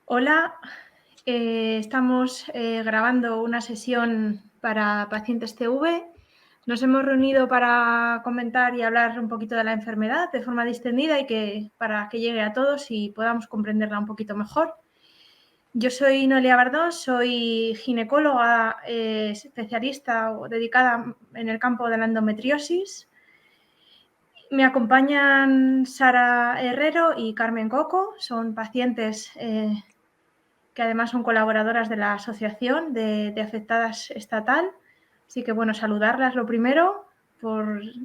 Hola, estamos grabando una sesión para pacientes CV. Nos hemos reunido para comentar y hablar un poquito de la enfermedad de forma distendida y para que llegue a todos y podamos comprenderla un poquito mejor. Yo soy Noelia Bardón, soy ginecóloga especialista o dedicada en el campo de la endometriosis. Me acompañan Sara Herrero y Carmen Coco, son pacientes que además son colaboradoras de la Asociación de Afectadas Estatal. Así que, bueno, saludarlas lo primero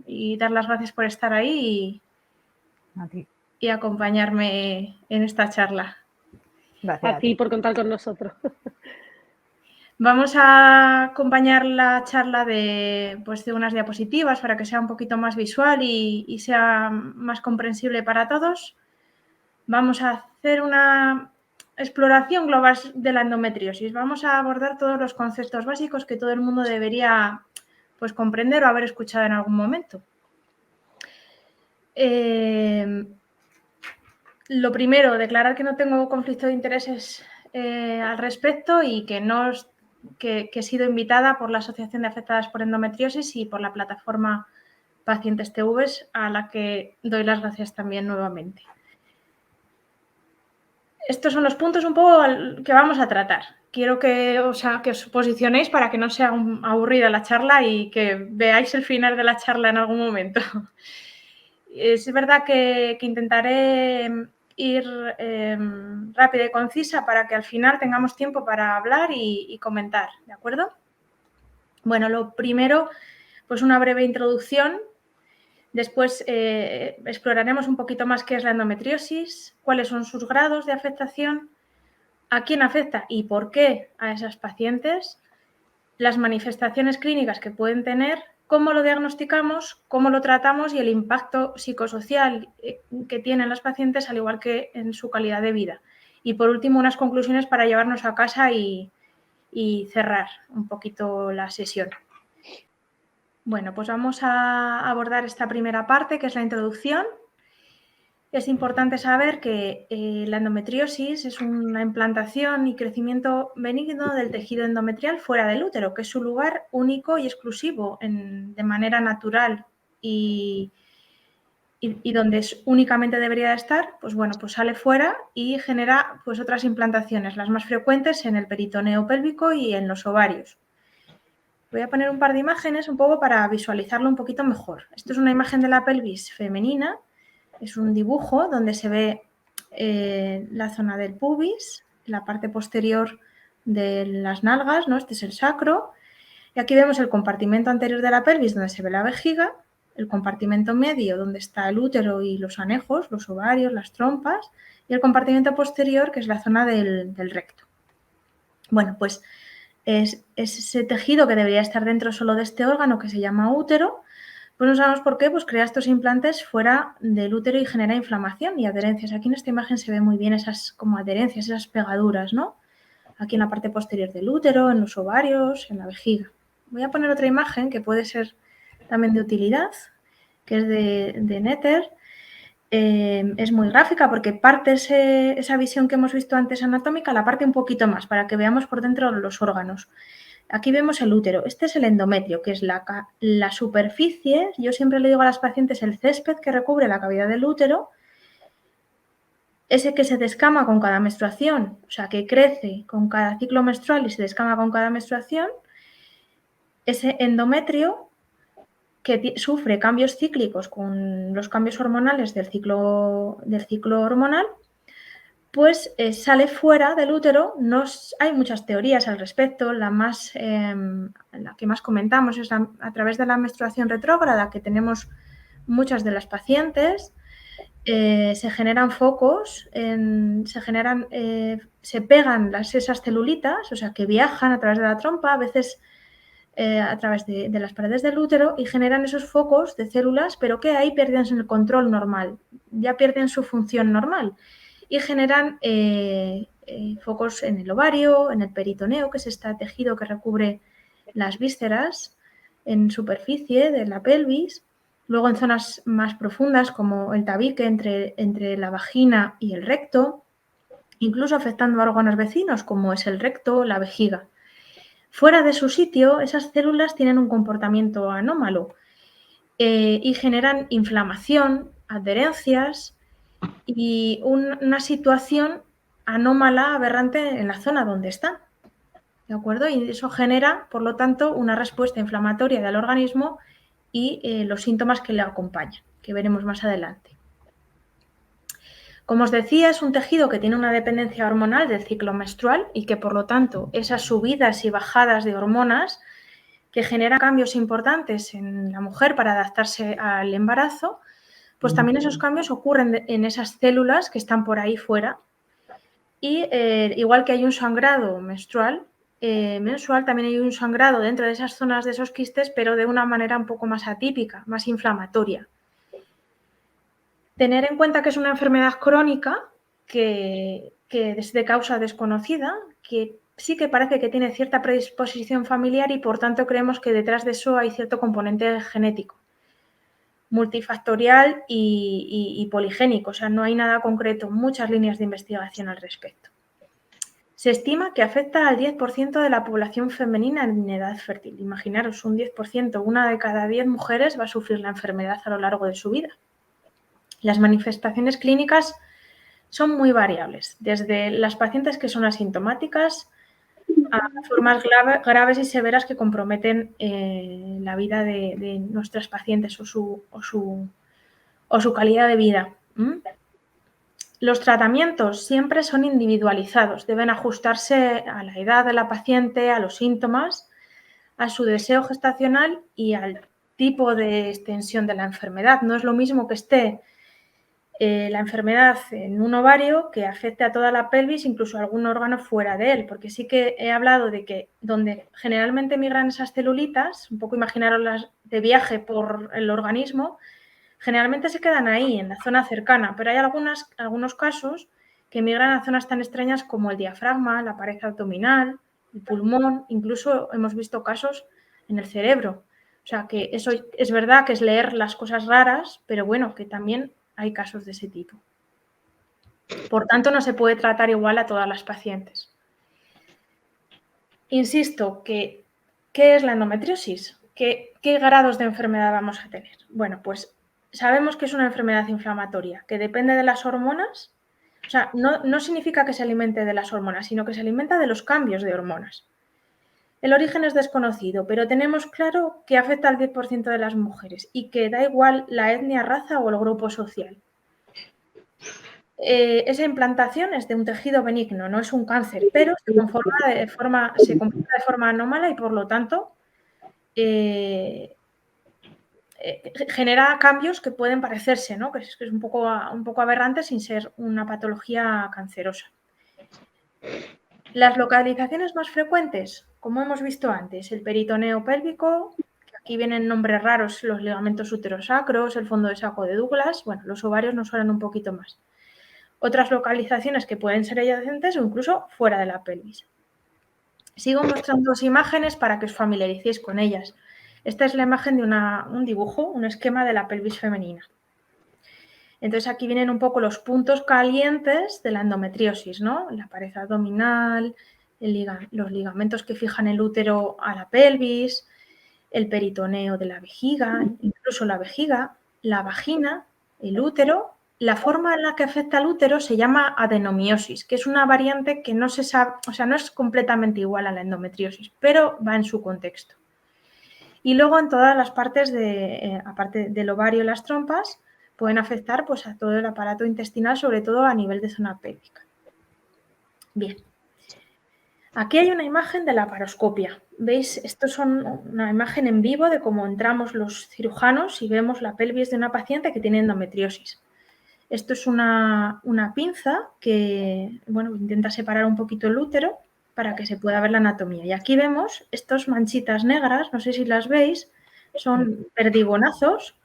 y dar las gracias por estar ahí y acompañarme en esta charla. Gracias a ti por contar con nosotros. Vamos a acompañar la charla de unas diapositivas para que sea un poquito más visual y sea más comprensible para todos. Vamos a hacer una exploración global de la endometriosis. Vamos a abordar todos los conceptos básicos que todo el mundo debería comprender o haber escuchado en algún momento. Lo primero, declarar que no tengo conflicto de intereses al respecto y que he sido invitada por la Asociación de Afectadas por Endometriosis y por la plataforma Pacientes TV, a la que doy las gracias también nuevamente. Estos son los puntos un poco que vamos a tratar. Quiero que os posicionéis para que no sea aburrida la charla y que veáis el final de la charla en algún momento. Es verdad que intentaré ir rápida y concisa para que al final tengamos tiempo para hablar y comentar, ¿de acuerdo? Bueno, lo primero, una breve introducción. Después exploraremos un poquito más qué es la endometriosis, cuáles son sus grados de afectación, a quién afecta y por qué a esas pacientes, las manifestaciones clínicas que pueden tener, cómo lo diagnosticamos, cómo lo tratamos y el impacto psicosocial que tienen las pacientes, al igual que en su calidad de vida. Y por último, unas conclusiones para llevarnos a casa y cerrar un poquito la sesión. Bueno, pues vamos a abordar esta primera parte, que es la introducción. Es importante saber que la endometriosis es una implantación y crecimiento benigno del tejido endometrial fuera del útero, que es su lugar único y exclusivo de manera natural y donde únicamente debería de estar, pues sale fuera y genera otras implantaciones, las más frecuentes en el peritoneo pélvico y en los ovarios. Voy a poner un par de imágenes un poco para visualizarlo un poquito mejor. Esto es una imagen de la pelvis femenina. Es un dibujo donde se ve la zona del pubis, la parte posterior de las nalgas, ¿no? Este es el sacro. Y aquí vemos el compartimento anterior de la pelvis donde se ve la vejiga, el compartimento medio donde está el útero y los anejos, los ovarios, las trompas, y el compartimento posterior que es la zona del recto. Bueno, pues es ese tejido que debería estar dentro solo de este órgano que se llama útero. Pues no sabemos por qué, crea estos implantes fuera del útero y genera inflamación y adherencias. Aquí en esta imagen se ve muy bien esas como adherencias, esas pegaduras, ¿no? Aquí en la parte posterior del útero, en los ovarios, en la vejiga. Voy a poner otra imagen que puede ser también de utilidad, que es de Netter. Es muy gráfica porque parte esa visión que hemos visto antes anatómica, la parte un poquito más para que veamos por dentro los órganos. Aquí vemos el útero. Este es el endometrio, que es la superficie. Yo siempre le digo a las pacientes el césped que recubre la cavidad del útero, ese que se descama con cada menstruación, o sea, que crece con cada ciclo menstrual y se descama con cada menstruación. Ese endometrio que sufre cambios cíclicos con los cambios hormonales del ciclo hormonal, pues sale fuera del útero. Hay muchas teorías al respecto. La que más comentamos es a través de la menstruación retrógrada que tenemos muchas de las pacientes. Se generan focos, se pegan esas celulitas, o sea, que viajan a través de la trompa, a veces a través de las paredes del útero y generan esos focos de células, pero que ahí pierden el control normal, ya pierden su función normal y generan focos en el ovario, en el peritoneo, que es este tejido que recubre las vísceras, en superficie de la pelvis, luego en zonas más profundas como el tabique entre la vagina y el recto, incluso afectando a órganos vecinos como es el recto o la vejiga. Fuera de su sitio, esas células tienen un comportamiento anómalo y generan inflamación, adherencias y una situación anómala, aberrante en la zona donde están. ¿De acuerdo? Y eso genera, por lo tanto, una respuesta inflamatoria del organismo y los síntomas que le acompañan, que veremos más adelante. Como os decía, es un tejido que tiene una dependencia hormonal del ciclo menstrual y que, por lo tanto, esas subidas y bajadas de hormonas que generan cambios importantes en la mujer para adaptarse al embarazo, pues también esos cambios ocurren en esas células que están por ahí fuera. Y igual que hay un sangrado mensual, también hay un sangrado dentro de esas zonas de esos quistes, pero de una manera un poco más atípica, más inflamatoria. Tener en cuenta que es una enfermedad crónica que es de causa desconocida, que sí que parece que tiene cierta predisposición familiar y por tanto creemos que detrás de eso hay cierto componente genético, multifactorial y poligénico, o sea, no hay nada concreto, muchas líneas de investigación al respecto. Se estima que afecta al 10% de la población femenina en edad fértil. Imaginaros, un 10%, una de cada 10 mujeres va a sufrir la enfermedad a lo largo de su vida. Las manifestaciones clínicas son muy variables, desde las pacientes que son asintomáticas a formas graves y severas que comprometen la vida de nuestras pacientes o su calidad de vida. Los tratamientos siempre son individualizados, deben ajustarse a la edad de la paciente, a los síntomas, a su deseo gestacional y al tipo de extensión de la enfermedad. No es lo mismo que esté la enfermedad en un ovario que afecte a toda la pelvis, incluso a algún órgano fuera de él, porque sí que he hablado de que donde generalmente migran esas celulitas, un poco imaginaroslas de viaje por el organismo, generalmente se quedan ahí, en la zona cercana, pero hay algunos casos que migran a zonas tan extrañas como el diafragma, la pared abdominal, el pulmón, incluso hemos visto casos en el cerebro. O sea, que eso es verdad que es leer las cosas raras, pero bueno, que también hay casos de ese tipo. Por tanto, no se puede tratar igual a todas las pacientes. Insisto, ¿qué es la endometriosis? ¿Qué grados de enfermedad vamos a tener? Bueno, pues sabemos que es una enfermedad inflamatoria, que depende de las hormonas. O sea, no significa que se alimente de las hormonas, sino que se alimenta de los cambios de hormonas. El origen es desconocido, pero tenemos claro que afecta al 10% de las mujeres y que da igual la etnia, raza o el grupo social. Esa implantación es de un tejido benigno, no es un cáncer, pero se comporta de forma anómala y, por lo tanto, genera cambios que pueden parecerse, ¿no? que es un poco aberrante sin ser una patología cancerosa. Las localizaciones más frecuentes, como hemos visto antes, el peritoneo pélvico, que aquí vienen nombres raros, los ligamentos uterosacros, el fondo de saco de Douglas, bueno, los ovarios nos suenan un poquito más. Otras localizaciones que pueden ser adyacentes o incluso fuera de la pelvis. Sigo mostrando dos imágenes para que os familiaricéis con ellas. Esta es la imagen de un dibujo, un esquema de la pelvis femenina. Entonces aquí vienen un poco los puntos calientes de la endometriosis, ¿no? La pared abdominal, los ligamentos que fijan el útero a la pelvis, el peritoneo de la vejiga, incluso la vejiga, la vagina, el útero. La forma en la que afecta al útero se llama adenomiosis, que es una variante que no se sabe, o sea, no es completamente igual a la endometriosis, pero va en su contexto. Y luego en todas las partes, aparte del ovario y las trompas, pueden afectar pues, a todo el aparato intestinal, sobre todo a nivel de zona pélvica. Bien. Aquí hay una imagen de la laparoscopia. ¿Veis? Esto es una imagen en vivo de cómo entramos los cirujanos y vemos la pelvis de una paciente que tiene endometriosis. Esto es una pinza que bueno, intenta separar un poquito el útero para que se pueda ver la anatomía. Y aquí vemos estas manchitas negras, no sé si las veis, son perdigonazos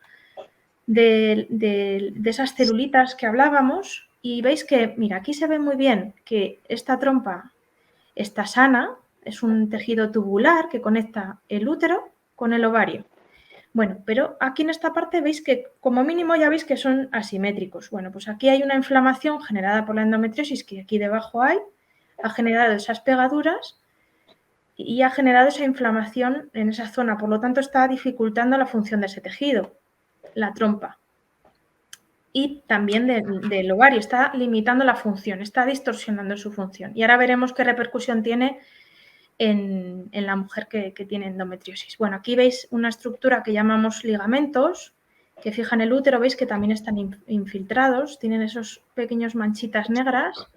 de esas celulitas que hablábamos Y veis que, mira, aquí se ve muy bien que esta trompa está sana, es un tejido tubular que conecta el útero con el ovario. Bueno, pero aquí en esta parte veis que como mínimo ya veis que son asimétricos. Bueno, pues aquí hay una inflamación generada por la endometriosis que aquí debajo hay, ha generado esas pegaduras y ha generado esa inflamación en esa zona. Por lo tanto, está dificultando la función de ese tejido, la trompa. Y también del ovario, está limitando la función, está distorsionando su función. Y ahora veremos qué repercusión tiene en la mujer que tiene endometriosis. Bueno, aquí veis una estructura que llamamos ligamentos, que fijan el útero, veis que también están infiltrados, tienen esos pequeños manchitas negras.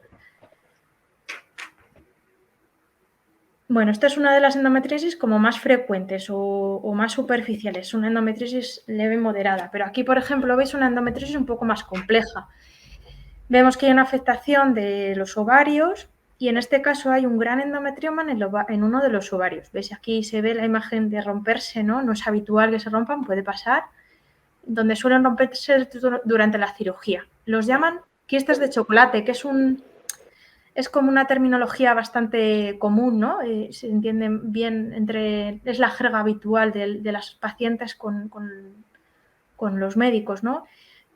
Bueno, esta es una de las endometriosis como más frecuentes o más superficiales, una endometriosis leve y moderada, pero aquí, por ejemplo, veis una endometriosis un poco más compleja. Vemos que hay una afectación de los ovarios y en este caso hay un gran endometrioma en uno de los ovarios. ¿Veis? Aquí se ve la imagen de romperse, ¿no? No es habitual que se rompan, puede pasar, donde suelen romperse durante la cirugía. Los llaman quistes de chocolate, que es como una terminología bastante común, ¿no? Se entiende bien es la jerga habitual de las pacientes con los médicos, ¿no?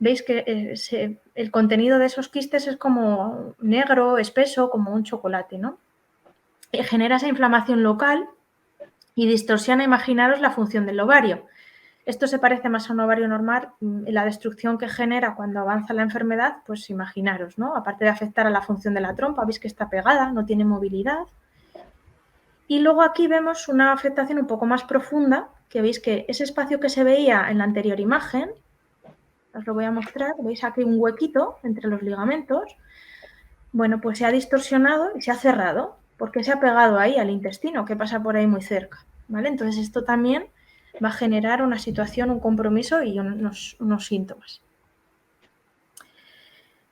Veis que el contenido de esos quistes es como negro, espeso, como un chocolate, ¿no? Genera esa inflamación local y distorsiona, imaginaros, la función del ovario. Esto se parece más a un ovario normal, la destrucción que genera cuando avanza la enfermedad, pues imaginaros, ¿no? Aparte de afectar a la función de la trompa, veis que está pegada, no tiene movilidad. Y luego aquí vemos una afectación un poco más profunda, que veis que ese espacio que se veía en la anterior imagen, os lo voy a mostrar, veis aquí un huequito entre los ligamentos, bueno, pues se ha distorsionado y se ha cerrado, porque se ha pegado ahí al intestino, que pasa por ahí muy cerca, ¿vale? Entonces esto también va a generar una situación, un compromiso y unos síntomas.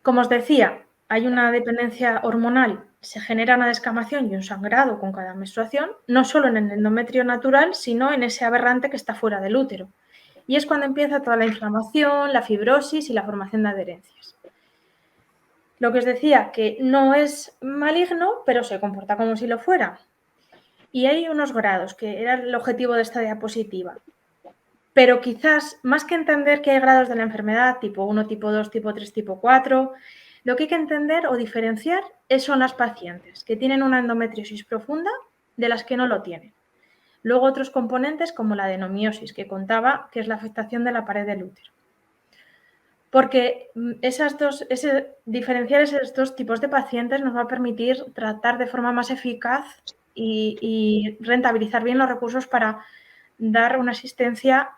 Como os decía, hay una dependencia hormonal, se genera una descamación y un sangrado con cada menstruación, no solo en el endometrio natural, sino en ese aberrante que está fuera del útero. Y es cuando empieza toda la inflamación, la fibrosis y la formación de adherencias. Lo que os decía, que no es maligno, pero se comporta como si lo fuera. Y hay unos grados, que era el objetivo de esta diapositiva. Pero quizás, más que entender que hay grados de la enfermedad, tipo 1, tipo 2, tipo 3, tipo 4, lo que hay que entender o diferenciar son las pacientes que tienen una endometriosis profunda de las que no lo tienen. Luego otros componentes como la adenomiosis, que contaba, que es la afectación de la pared del útero. Porque diferenciar esos dos tipos de pacientes nos va a permitir tratar de forma más eficaz y rentabilizar bien los recursos para dar una asistencia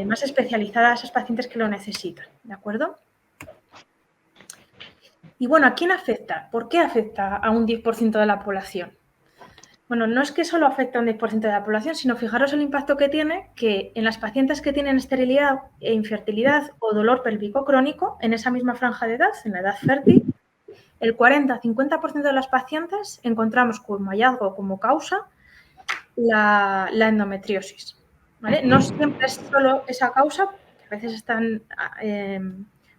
más especializada a esos pacientes que lo necesitan, ¿de acuerdo? Y bueno, ¿a quién afecta? ¿Por qué afecta a un 10% de la población? Bueno, no es que solo afecte a un 10% de la población, sino fijaros el impacto que tiene que en las pacientes que tienen esterilidad e infertilidad o dolor pélvico crónico, en esa misma franja de edad, en la edad fértil, el 40-50% de las pacientes encontramos como hallazgo, como causa, la endometriosis. ¿Vale? No siempre es solo esa causa, que a veces están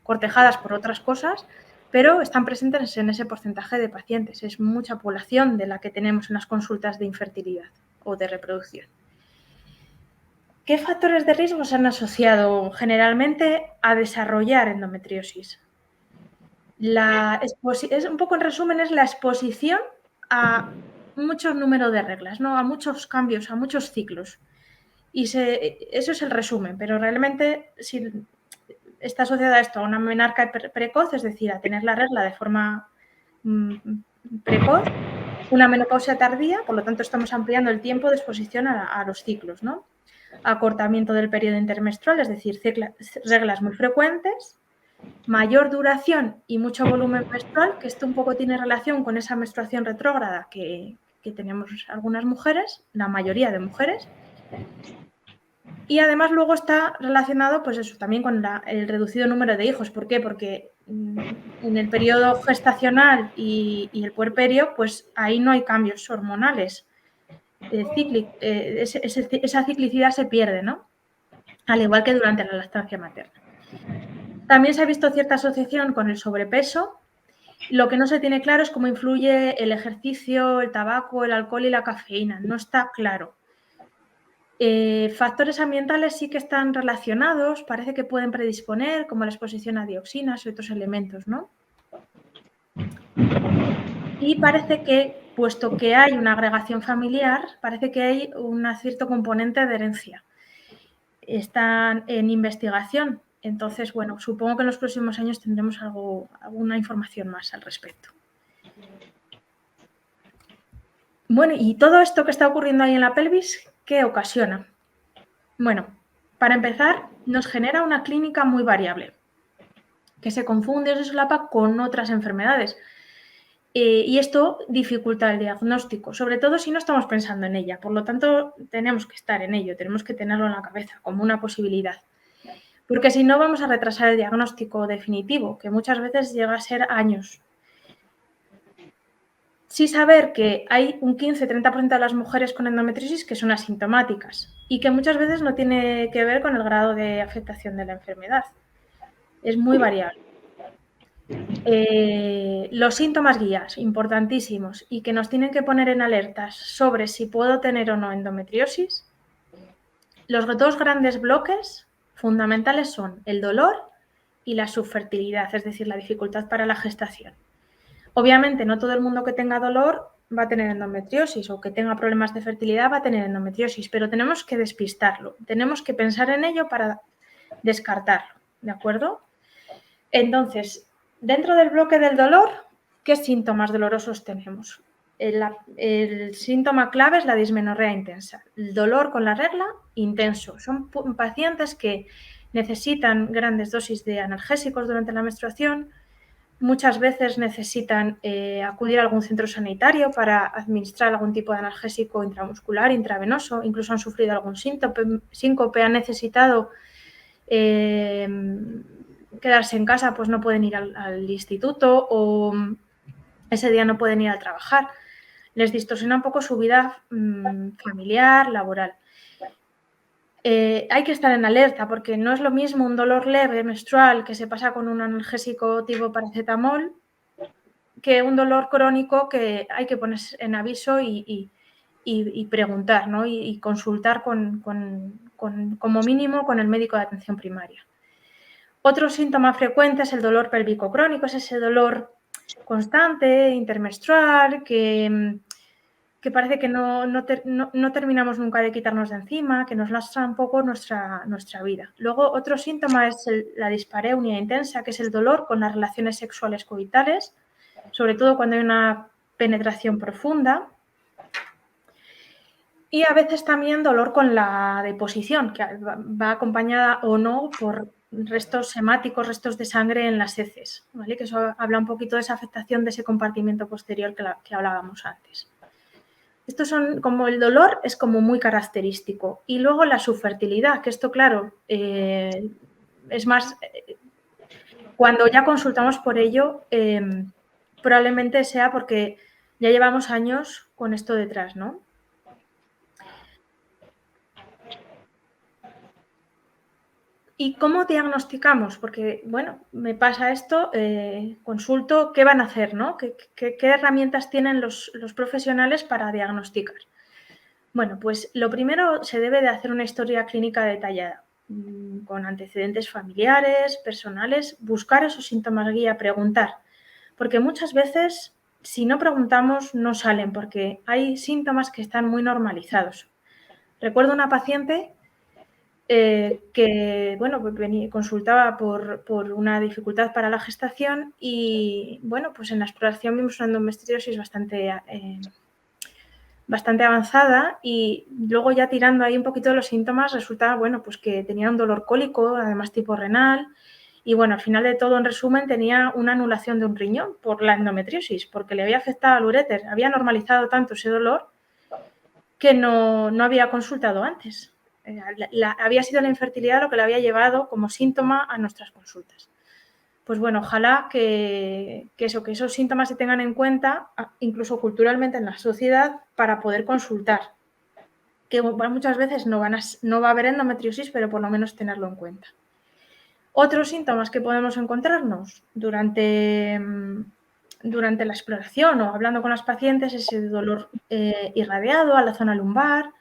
cortejadas por otras cosas, pero están presentes en ese porcentaje de pacientes. Es mucha población de la que tenemos en las consultas de infertilidad o de reproducción. ¿Qué factores de riesgo se han asociado generalmente a desarrollar endometriosis? Es un poco en resumen, es la exposición a muchos números de reglas, ¿no? A muchos cambios, a muchos ciclos. Y eso es el resumen, pero realmente si está asociada a esto a una menarca precoz, es decir, a tener la regla de forma precoz, una menopausia tardía, por lo tanto estamos ampliando el tiempo de exposición a los ciclos, ¿no? Acortamiento del periodo intermenstrual, es decir, reglas muy frecuentes, mayor duración y mucho volumen menstrual, que esto un poco tiene relación con esa menstruación retrógrada que tenemos algunas mujeres, la mayoría de mujeres. Y además luego está relacionado, pues eso, también con el reducido número de hijos. ¿Por qué? Porque en el periodo gestacional y el puerperio, pues ahí no hay cambios hormonales. Esa ciclicidad se pierde, ¿no? Al igual que durante la lactancia materna. También se ha visto cierta asociación con el sobrepeso. Lo que no se tiene claro es cómo influye el ejercicio, el tabaco, el alcohol y la cafeína. No está claro. Factores ambientales sí que están relacionados, parece que pueden predisponer, como la exposición a dioxinas y otros elementos, ¿no? Y parece que, puesto que hay una agregación familiar, parece que hay un cierto componente de herencia. Están en investigación, entonces, bueno, supongo que en los próximos años tendremos alguna información más al respecto. Bueno, y todo esto que está ocurriendo ahí en la pelvis, ¿qué ocasiona? Bueno, para empezar, nos genera una clínica muy variable, que se confunde o se solapa con otras enfermedades. Y esto dificulta el diagnóstico, sobre todo si no estamos pensando en ella. Por lo tanto, tenemos que estar en ello, tenemos que tenerlo en la cabeza como una posibilidad. Porque si no, vamos a retrasar el diagnóstico definitivo, que muchas veces llega a ser años. Sí saber que hay un 15-30% de las mujeres con endometriosis que son asintomáticas y que muchas veces no tiene que ver con el grado de afectación de la enfermedad. Es muy variable. Los síntomas guías, importantísimos, y que nos tienen que poner en alertas sobre si puedo tener o no endometriosis. Los dos grandes bloques fundamentales son el dolor y la subfertilidad, es decir, la dificultad para la gestación. Obviamente, no todo el mundo que tenga dolor va a tener endometriosis o que tenga problemas de fertilidad va a tener endometriosis, pero tenemos que despistarlo, tenemos que pensar en ello para descartarlo, ¿de acuerdo? Entonces, dentro del bloque del dolor, ¿qué síntomas dolorosos tenemos? El síntoma clave es la dismenorrea intensa. El dolor con la regla, intenso. Son pacientes que necesitan grandes dosis de analgésicos durante la menstruación. Muchas veces necesitan acudir a algún centro sanitario para administrar algún tipo de analgésico intramuscular, intravenoso. Incluso han sufrido algún síncope, han necesitado quedarse en casa, pues no pueden ir al instituto o ese día no pueden ir a trabajar. Les distorsiona un poco su vida familiar, laboral. Hay que estar en alerta porque no es lo mismo un dolor leve menstrual que se pasa con un analgésico tipo paracetamol que un dolor crónico que hay que ponerse en aviso y preguntar, ¿no? y consultar como mínimo con el médico de atención primaria. Otro síntoma frecuente es el dolor pélvico crónico, es ese dolor constante, intermenstrual, que parece que no terminamos nunca de quitarnos de encima, que nos lastra un poco nuestra vida. Luego, otro síntoma es la dispareunia intensa, que es el dolor con las relaciones sexuales coitales, sobre todo cuando hay una penetración profunda. Y a veces también dolor con la deposición, que va acompañada o no por restos hemáticos, restos de sangre en las heces, ¿vale? Que eso habla un poquito de esa afectación de ese compartimento posterior que hablábamos antes. Estos son como el dolor, es como muy característico. Y luego la subfertilidad, que esto, claro, es más, cuando ya consultamos por ello, probablemente sea porque ya llevamos años con esto detrás, ¿no? ¿Y cómo diagnosticamos? Porque, bueno, me pasa esto, consulto qué van a hacer, ¿no? ¿Qué herramientas tienen los profesionales para diagnosticar? Bueno, pues lo primero se debe de hacer una historia clínica detallada, con antecedentes familiares, personales, buscar esos síntomas guía, preguntar, porque muchas veces si no preguntamos no salen, porque hay síntomas que están muy normalizados. Recuerdo una paciente que, bueno, consultaba por una dificultad para la gestación y, bueno, pues en la exploración vimos una endometriosis bastante avanzada y luego ya tirando ahí un poquito de los síntomas resulta, bueno, pues que tenía un dolor cólico, además tipo renal y, bueno, al final de todo, en resumen, tenía una anulación de un riñón por la endometriosis, porque le había afectado al uréter, había normalizado tanto ese dolor que no había consultado antes. Había sido la infertilidad lo que le había llevado como síntoma a nuestras consultas. Pues bueno, ojalá que esos síntomas se tengan en cuenta, incluso culturalmente en la sociedad, para poder consultar. Que muchas veces no va a haber endometriosis, pero por lo menos tenerlo en cuenta. Otros síntomas que podemos encontrarnos durante la exploración o hablando con las pacientes es el dolor irradiado a la zona lumbar,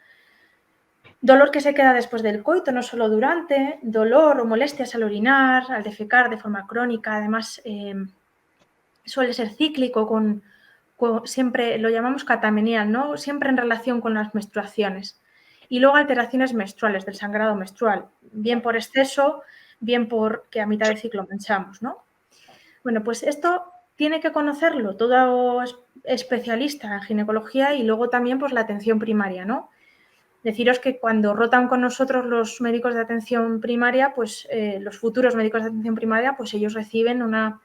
dolor que se queda después del coito, no solo durante, dolor o molestias al orinar, al defecar de forma crónica, además suele ser cíclico, siempre lo llamamos catamenial, ¿no? Siempre en relación con las menstruaciones. Y luego alteraciones menstruales, del sangrado menstrual, bien por exceso, bien porque a mitad de ciclo manchamos, ¿no? Bueno, pues esto tiene que conocerlo todo especialista en ginecología y luego también pues la atención primaria, ¿no? Deciros que cuando rotan con nosotros los médicos de atención primaria, pues los futuros médicos de atención primaria, pues ellos reciben una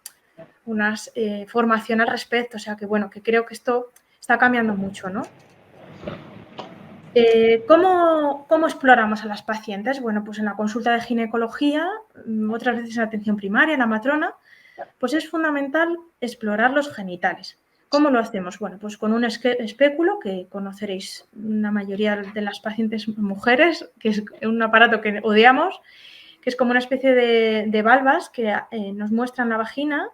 formación al respecto, o sea que bueno, que creo que esto está cambiando mucho, ¿no? ¿Cómo exploramos a las pacientes? Bueno, pues en la consulta de ginecología, otras veces en atención primaria, en la matrona, pues es fundamental explorar los genitales. ¿Cómo lo hacemos? Bueno, pues con un espéculo que conoceréis la mayoría de las pacientes mujeres, que es un aparato que odiamos, que es como una especie de valvas que nos muestran la vagina.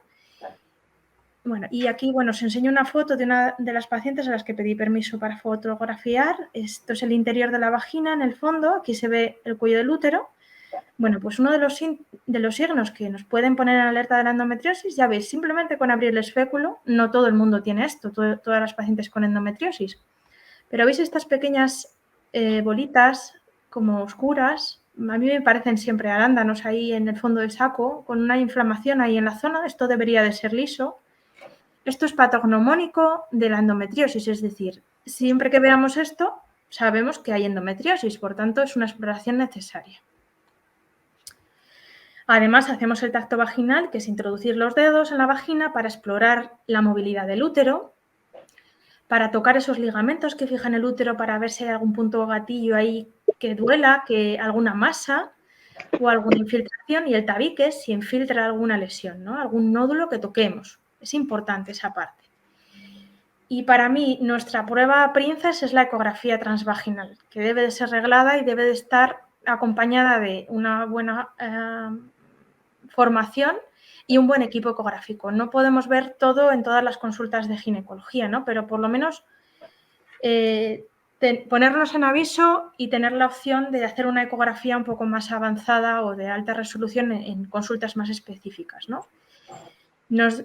Bueno, y aquí, bueno, os enseño una foto de una de las pacientes a las que pedí permiso para fotografiar. Esto es el interior de la vagina, en el fondo, aquí se ve el cuello del útero. Bueno, pues uno de los signos que nos pueden poner en alerta de la endometriosis, ya veis, simplemente con abrir el espéculo, no todo el mundo tiene esto, todas las pacientes con endometriosis. Pero veis estas pequeñas bolitas como oscuras, a mí me parecen siempre arándanos ahí en el fondo del saco, con una inflamación ahí en la zona, esto debería de ser liso. Esto es patognomónico de la endometriosis, es decir, siempre que veamos esto, sabemos que hay endometriosis, por tanto, es una exploración necesaria. Además, hacemos el tacto vaginal, que es introducir los dedos en la vagina para explorar la movilidad del útero, para tocar esos ligamentos que fijan el útero para ver si hay algún punto gatillo ahí que duela, que alguna masa o alguna infiltración, y el tabique si infiltra alguna lesión, ¿no? Algún nódulo que toquemos. Es importante esa parte. Y para mí, nuestra prueba princess es la ecografía transvaginal, que debe de ser reglada y debe de estar acompañada de una buena formación y un buen equipo ecográfico. No podemos ver todo en todas las consultas de ginecología, ¿no? Pero por lo menos ponernos en aviso y tener la opción de hacer una ecografía un poco más avanzada o de alta resolución en consultas más específicas, ¿no?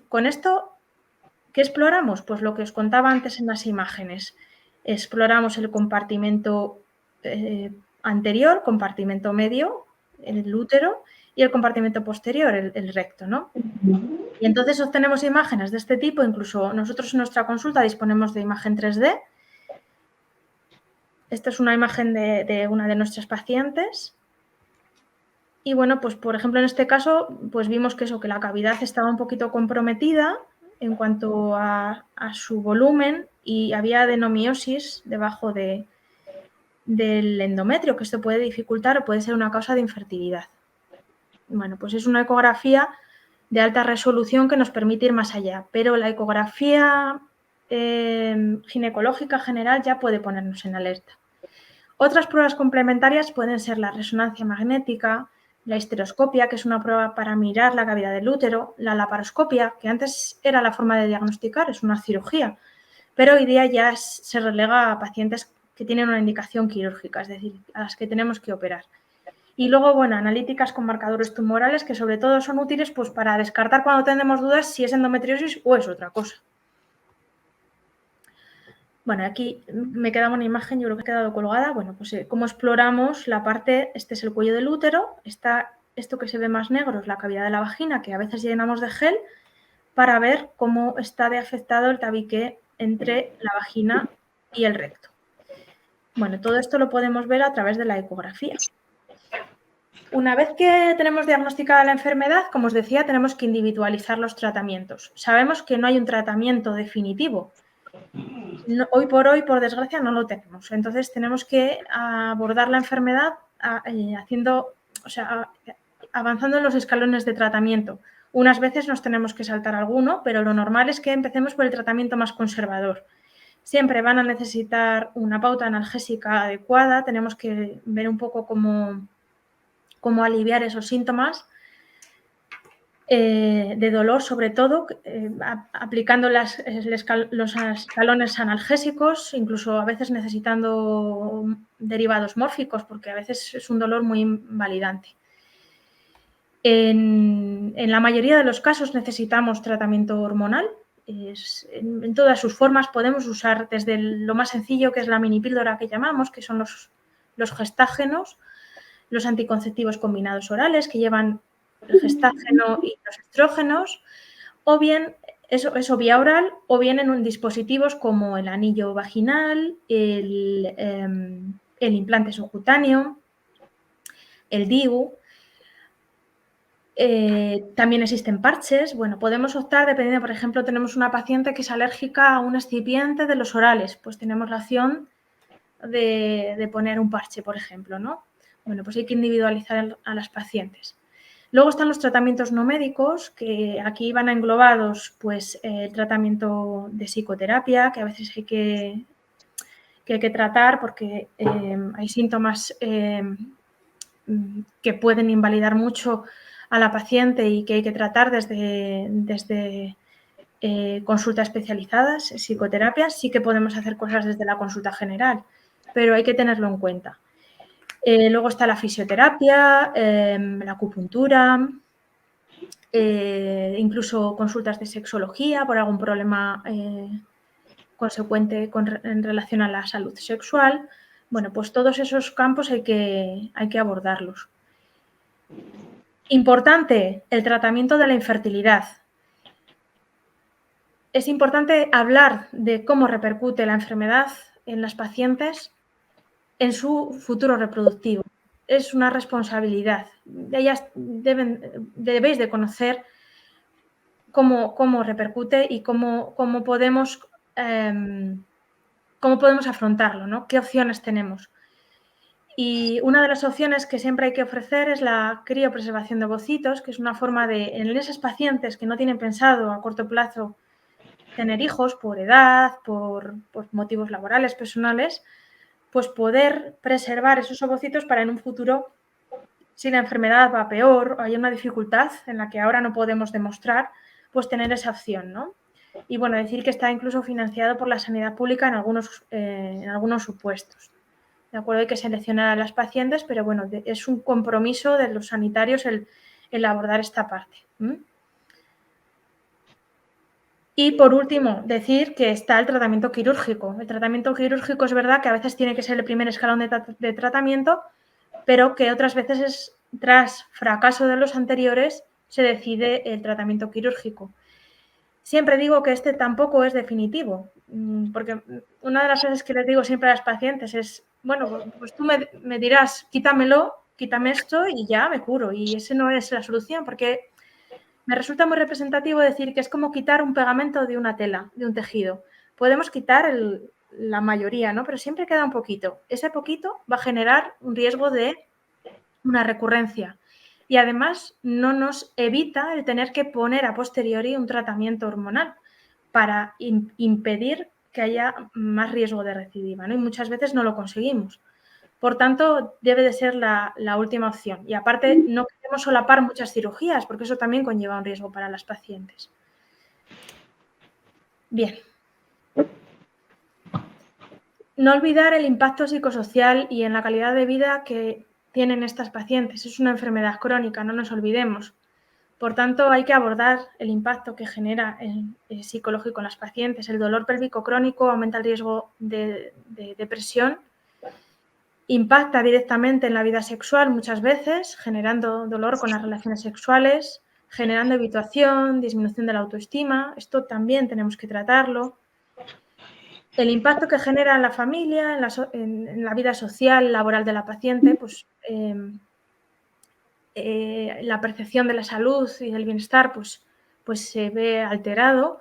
Con esto, ¿qué exploramos? Pues lo que os contaba antes en las imágenes. Exploramos el compartimento anterior, compartimento medio, el útero, y el compartimento posterior, el recto, ¿no? Y entonces obtenemos imágenes de este tipo, incluso nosotros en nuestra consulta disponemos de imagen 3D. Esta es una imagen de una de nuestras pacientes. Y bueno, pues por ejemplo en este caso, pues vimos que la cavidad estaba un poquito comprometida en cuanto a su volumen y había adenomiosis debajo del endometrio, que esto puede dificultar o puede ser una causa de infertilidad. Bueno, pues es una ecografía de alta resolución que nos permite ir más allá, pero la ecografía ginecológica general ya puede ponernos en alerta. Otras pruebas complementarias pueden ser la resonancia magnética, la histeroscopia, que es una prueba para mirar la cavidad del útero, la laparoscopia, que antes era la forma de diagnosticar, es una cirugía, pero hoy día ya se relega a pacientes que tienen una indicación quirúrgica, es decir, a las que tenemos que operar. Y luego, bueno, analíticas con marcadores tumorales que sobre todo son útiles pues, para descartar cuando tenemos dudas si es endometriosis o es otra cosa. Bueno, aquí me quedaba una imagen, yo creo que ha quedado colgada. Bueno, pues cómo exploramos la parte, este es el cuello del útero, esto que se ve más negro es la cavidad de la vagina, que a veces llenamos de gel, para ver cómo está de afectado el tabique entre la vagina y el recto. Bueno, todo esto lo podemos ver a través de la ecografía. Una vez que tenemos diagnosticada la enfermedad, como os decía, tenemos que individualizar los tratamientos. Sabemos que no hay un tratamiento definitivo. Hoy, por desgracia, no lo tenemos. Entonces, tenemos que abordar la enfermedad avanzando en los escalones de tratamiento. Unas veces nos tenemos que saltar alguno, pero lo normal es que empecemos por el tratamiento más conservador. Siempre van a necesitar una pauta analgésica adecuada, tenemos que ver un poco cómo aliviar esos síntomas. de dolor, sobre todo, aplicando los escalones analgésicos, incluso a veces necesitando derivados mórficos, porque a veces es un dolor muy invalidante. En la mayoría de los casos necesitamos tratamiento hormonal. En todas sus formas podemos usar desde lo más sencillo, que es la minipíldora que llamamos, que son los gestágenos, los anticonceptivos combinados orales, que llevan el gestágeno y los estrógenos, o bien eso vía oral, o bien en dispositivos como el anillo vaginal, el implante subcutáneo, el DIU. También existen parches. Bueno, podemos optar dependiendo, por ejemplo, tenemos una paciente que es alérgica a un excipiente de los orales, pues tenemos la opción de poner un parche, por ejemplo, ¿no? Bueno, pues hay que individualizar a las pacientes. Luego están los tratamientos no médicos, que aquí van englobados pues el tratamiento de psicoterapia, que a veces hay que tratar porque hay síntomas que pueden invalidar mucho a la paciente y que hay que tratar desde consultas especializadas, psicoterapia. Sí que podemos hacer cosas desde la consulta general, pero hay que tenerlo en cuenta. Luego está la fisioterapia, la acupuntura, incluso consultas de sexología por algún problema consecuente en relación a la salud sexual. Bueno, pues todos esos campos hay que abordarlos. Importante, el tratamiento de la infertilidad. Es importante hablar de cómo repercute la enfermedad en las pacientes en su futuro reproductivo. Es una responsabilidad. Ellas debéis de conocer cómo repercute y cómo podemos afrontarlo, ¿no? ¿Qué opciones tenemos? Y una de las opciones que siempre hay que ofrecer es la criopreservación de ovocitos, que es una forma de, en esas pacientes que no tienen pensado a corto plazo tener hijos por edad, por motivos laborales, personales, pues poder preservar esos ovocitos para en un futuro, si la enfermedad va peor o hay una dificultad en la que ahora no podemos demostrar, pues tener esa opción, ¿no? Y bueno, decir que está incluso financiado por la sanidad pública en algunos supuestos. ¿De acuerdo? Hay que seleccionar a las pacientes, pero bueno, es un compromiso de los sanitarios el abordar esta parte. Y por último, decir que está el tratamiento quirúrgico. El tratamiento quirúrgico es verdad que a veces tiene que ser el primer escalón de tratamiento, pero que otras veces tras fracaso de los anteriores se decide el tratamiento quirúrgico. Siempre digo que este tampoco es definitivo, porque una de las cosas que les digo siempre a las pacientes es, bueno, pues tú me dirás, quítame esto y ya me curo. Y ese no es la solución, porque me resulta muy representativo decir que es como quitar un pegamento de una tela, de un tejido. Podemos quitar la mayoría, ¿no? Pero siempre queda un poquito. Ese poquito va a generar un riesgo de una recurrencia. Y además no nos evita el tener que poner a posteriori un tratamiento hormonal para impedir que haya más riesgo de recidiva, ¿no? Y muchas veces no lo conseguimos. Por tanto, debe de ser la última opción. Y aparte, no queremos solapar muchas cirugías, porque eso también conlleva un riesgo para las pacientes. Bien. No olvidar el impacto psicosocial y en la calidad de vida que tienen estas pacientes. Es una enfermedad crónica, no nos olvidemos. Por tanto, hay que abordar el impacto que genera el psicológico en las pacientes. El dolor pélvico crónico aumenta el riesgo de depresión, impacta directamente en la vida sexual muchas veces, generando dolor con las relaciones sexuales, generando evitación, disminución de la autoestima. Esto también tenemos que tratarlo. El impacto que genera en la familia, en la vida social, laboral de la paciente, pues la percepción de la salud y del bienestar pues se ve alterado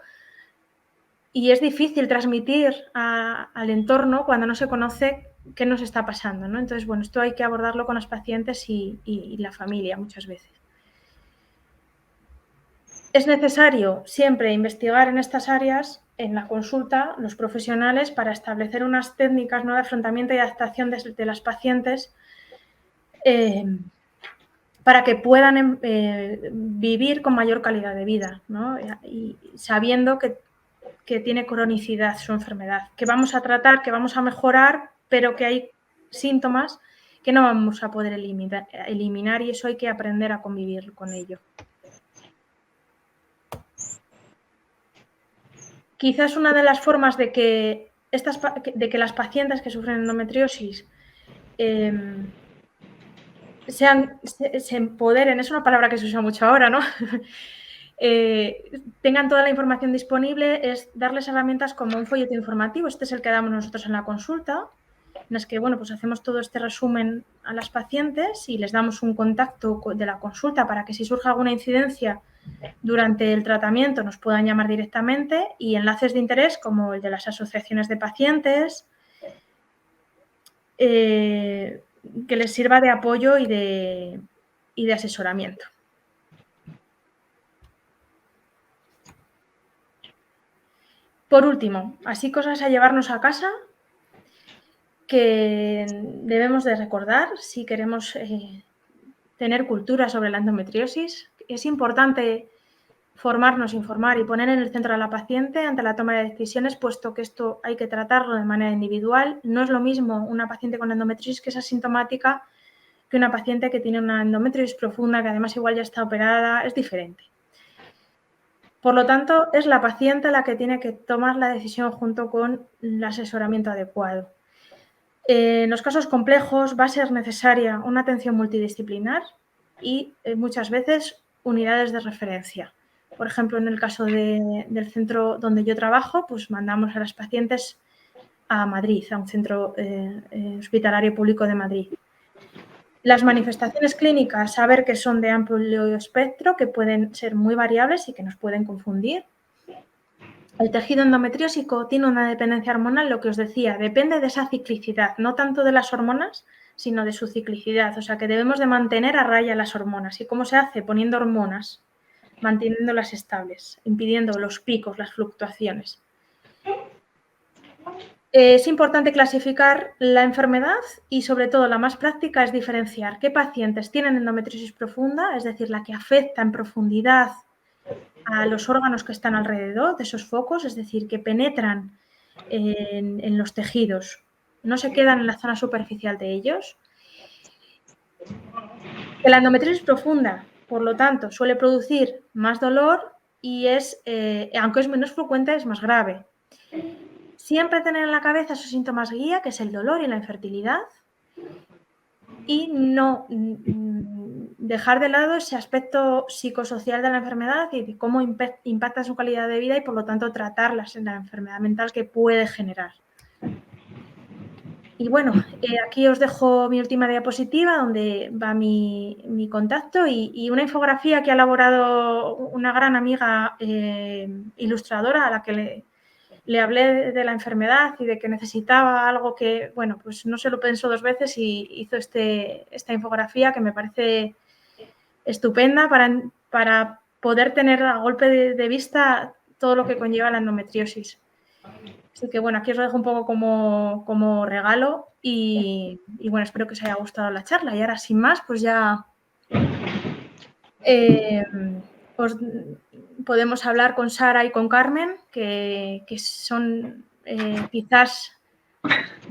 y es difícil transmitir al entorno cuando no se conoce qué nos está pasando, ¿no? Entonces, bueno, esto hay que abordarlo con los pacientes y la familia muchas veces. Es necesario siempre investigar en estas áreas, en la consulta, los profesionales, para establecer unas técnicas, ¿no?, de afrontamiento y adaptación de las pacientes para que puedan vivir con mayor calidad de vida, ¿no? Y sabiendo que tiene cronicidad su enfermedad, que vamos a tratar, que vamos a mejorar, pero que hay síntomas que no vamos a poder eliminar y eso hay que aprender a convivir con ello. Quizás una de las formas de que las pacientes que sufren endometriosis se empoderen, es una palabra que se usa mucho ahora, ¿no? Tengan toda la información disponible, es darles herramientas como un folleto informativo. Este es el que damos nosotros en la consulta, en las que, bueno, pues hacemos todo este resumen a las pacientes y les damos un contacto de la consulta para que si surge alguna incidencia durante el tratamiento nos puedan llamar directamente, y enlaces de interés como el de las asociaciones de pacientes, que les sirva de apoyo y de asesoramiento. Por último, así cosas a llevarnos a casa que debemos de recordar si queremos tener cultura sobre la endometriosis. Es importante formarnos, informar y poner en el centro a la paciente ante la toma de decisiones, puesto que esto hay que tratarlo de manera individual. No es lo mismo una paciente con endometriosis que es asintomática que una paciente que tiene una endometriosis profunda, que además igual ya está operada, es diferente. Por lo tanto, es la paciente la que tiene que tomar la decisión junto con el asesoramiento adecuado. En los casos complejos va a ser necesaria una atención multidisciplinar y muchas veces unidades de referencia. Por ejemplo, en el caso del centro donde yo trabajo, pues mandamos a las pacientes a Madrid, a un centro hospitalario público de Madrid. Las manifestaciones clínicas, saber que son de amplio espectro, que pueden ser muy variables y que nos pueden confundir. El tejido endometriósico tiene una dependencia hormonal, lo que os decía, depende de esa ciclicidad, no tanto de las hormonas, sino de su ciclicidad. O sea que debemos de mantener a raya las hormonas. ¿Y cómo se hace? Poniendo hormonas, manteniéndolas estables, impidiendo los picos, las fluctuaciones. Es importante clasificar la enfermedad y, sobre todo, la más práctica es diferenciar qué pacientes tienen endometriosis profunda, es decir, la que afecta en profundidad a los órganos que están alrededor de esos focos, es decir, que penetran en los tejidos, no se quedan en la zona superficial de ellos. La endometriosis profunda, por lo tanto, suele producir más dolor y aunque es menos frecuente, es más grave. Siempre tener en la cabeza esos síntomas guía, que es el dolor y la infertilidad, y no dejar de lado ese aspecto psicosocial de la enfermedad y de cómo impacta su calidad de vida y, por lo tanto, tratarlas en la enfermedad mental que puede generar. Y bueno, aquí os dejo mi última diapositiva donde va mi contacto y una infografía que ha elaborado una gran amiga ilustradora a la que le hablé de la enfermedad y de que necesitaba algo que, bueno, pues no se lo pensó dos veces y hizo esta infografía que me parece estupenda para poder tener a golpe de vista todo lo que conlleva la endometriosis. Así que, bueno, aquí os lo dejo un poco como regalo y bueno, espero que os haya gustado la charla. Y ahora, sin más, pues ya podemos hablar con Sara y con Carmen, que son quizás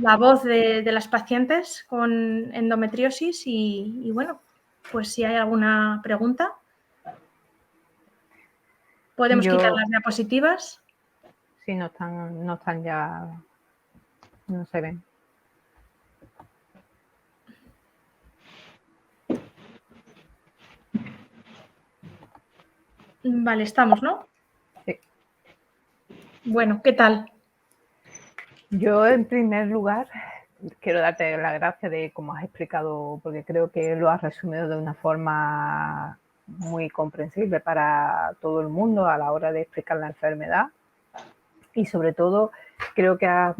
la voz de las pacientes con endometriosis y bueno, pues si hay alguna pregunta, podemos quitar las diapositivas. Sí, no están ya, no se ven. Vale, estamos, ¿no? Sí. Bueno, ¿qué tal? Yo, en primer lugar, quiero darte las gracias de cómo has explicado, porque creo que lo has resumido de una forma muy comprensible para todo el mundo a la hora de explicar la enfermedad. Y sobre todo, creo que has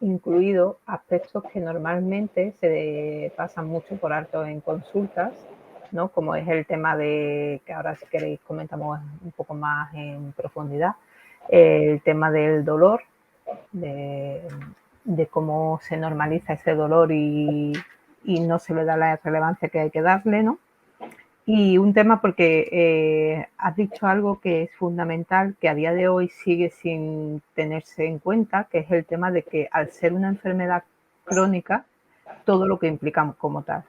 incluido aspectos que normalmente se pasan mucho por alto en consultas, ¿no? Como es el tema de, que ahora si queréis comentamos un poco más en profundidad, el tema del dolor, de cómo se normaliza ese dolor y no se le da la relevancia que hay que darle, ¿no? Y un tema porque has dicho algo que es fundamental, que a día de hoy sigue sin tenerse en cuenta, que es el tema de que al ser una enfermedad crónica, todo lo que implica como tal.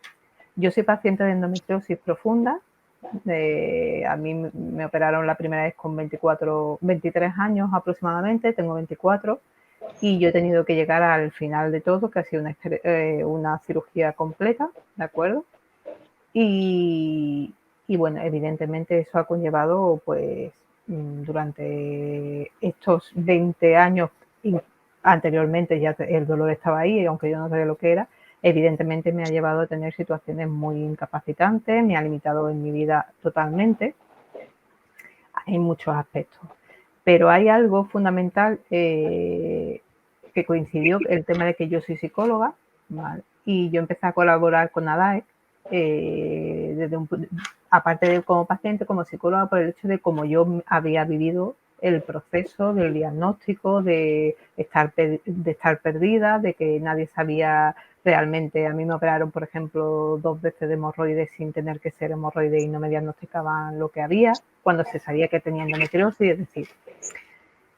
Yo soy paciente de endometriosis profunda. A mí me operaron la primera vez con 23 años aproximadamente, tengo 24, y yo he tenido que llegar al final de todo, que ha sido una cirugía completa, ¿de acuerdo? Y bueno, evidentemente eso ha conllevado, pues, durante estos 20 años, anteriormente ya el dolor estaba ahí, aunque yo no sabía lo que era, evidentemente me ha llevado a tener situaciones muy incapacitantes, me ha limitado en mi vida totalmente, en muchos aspectos. Pero hay algo fundamental que coincidió, el tema de que yo soy psicóloga, ¿vale? Y yo empecé a colaborar con ADAE, aparte de como paciente, como psicóloga, por el hecho de cómo yo había vivido el proceso del diagnóstico, de estar perdida, de que nadie sabía realmente. A mí me operaron, por ejemplo, 2 veces de hemorroides sin tener que ser hemorroides y no me diagnosticaban lo que había, cuando se sabía que tenía endometriosis, es decir.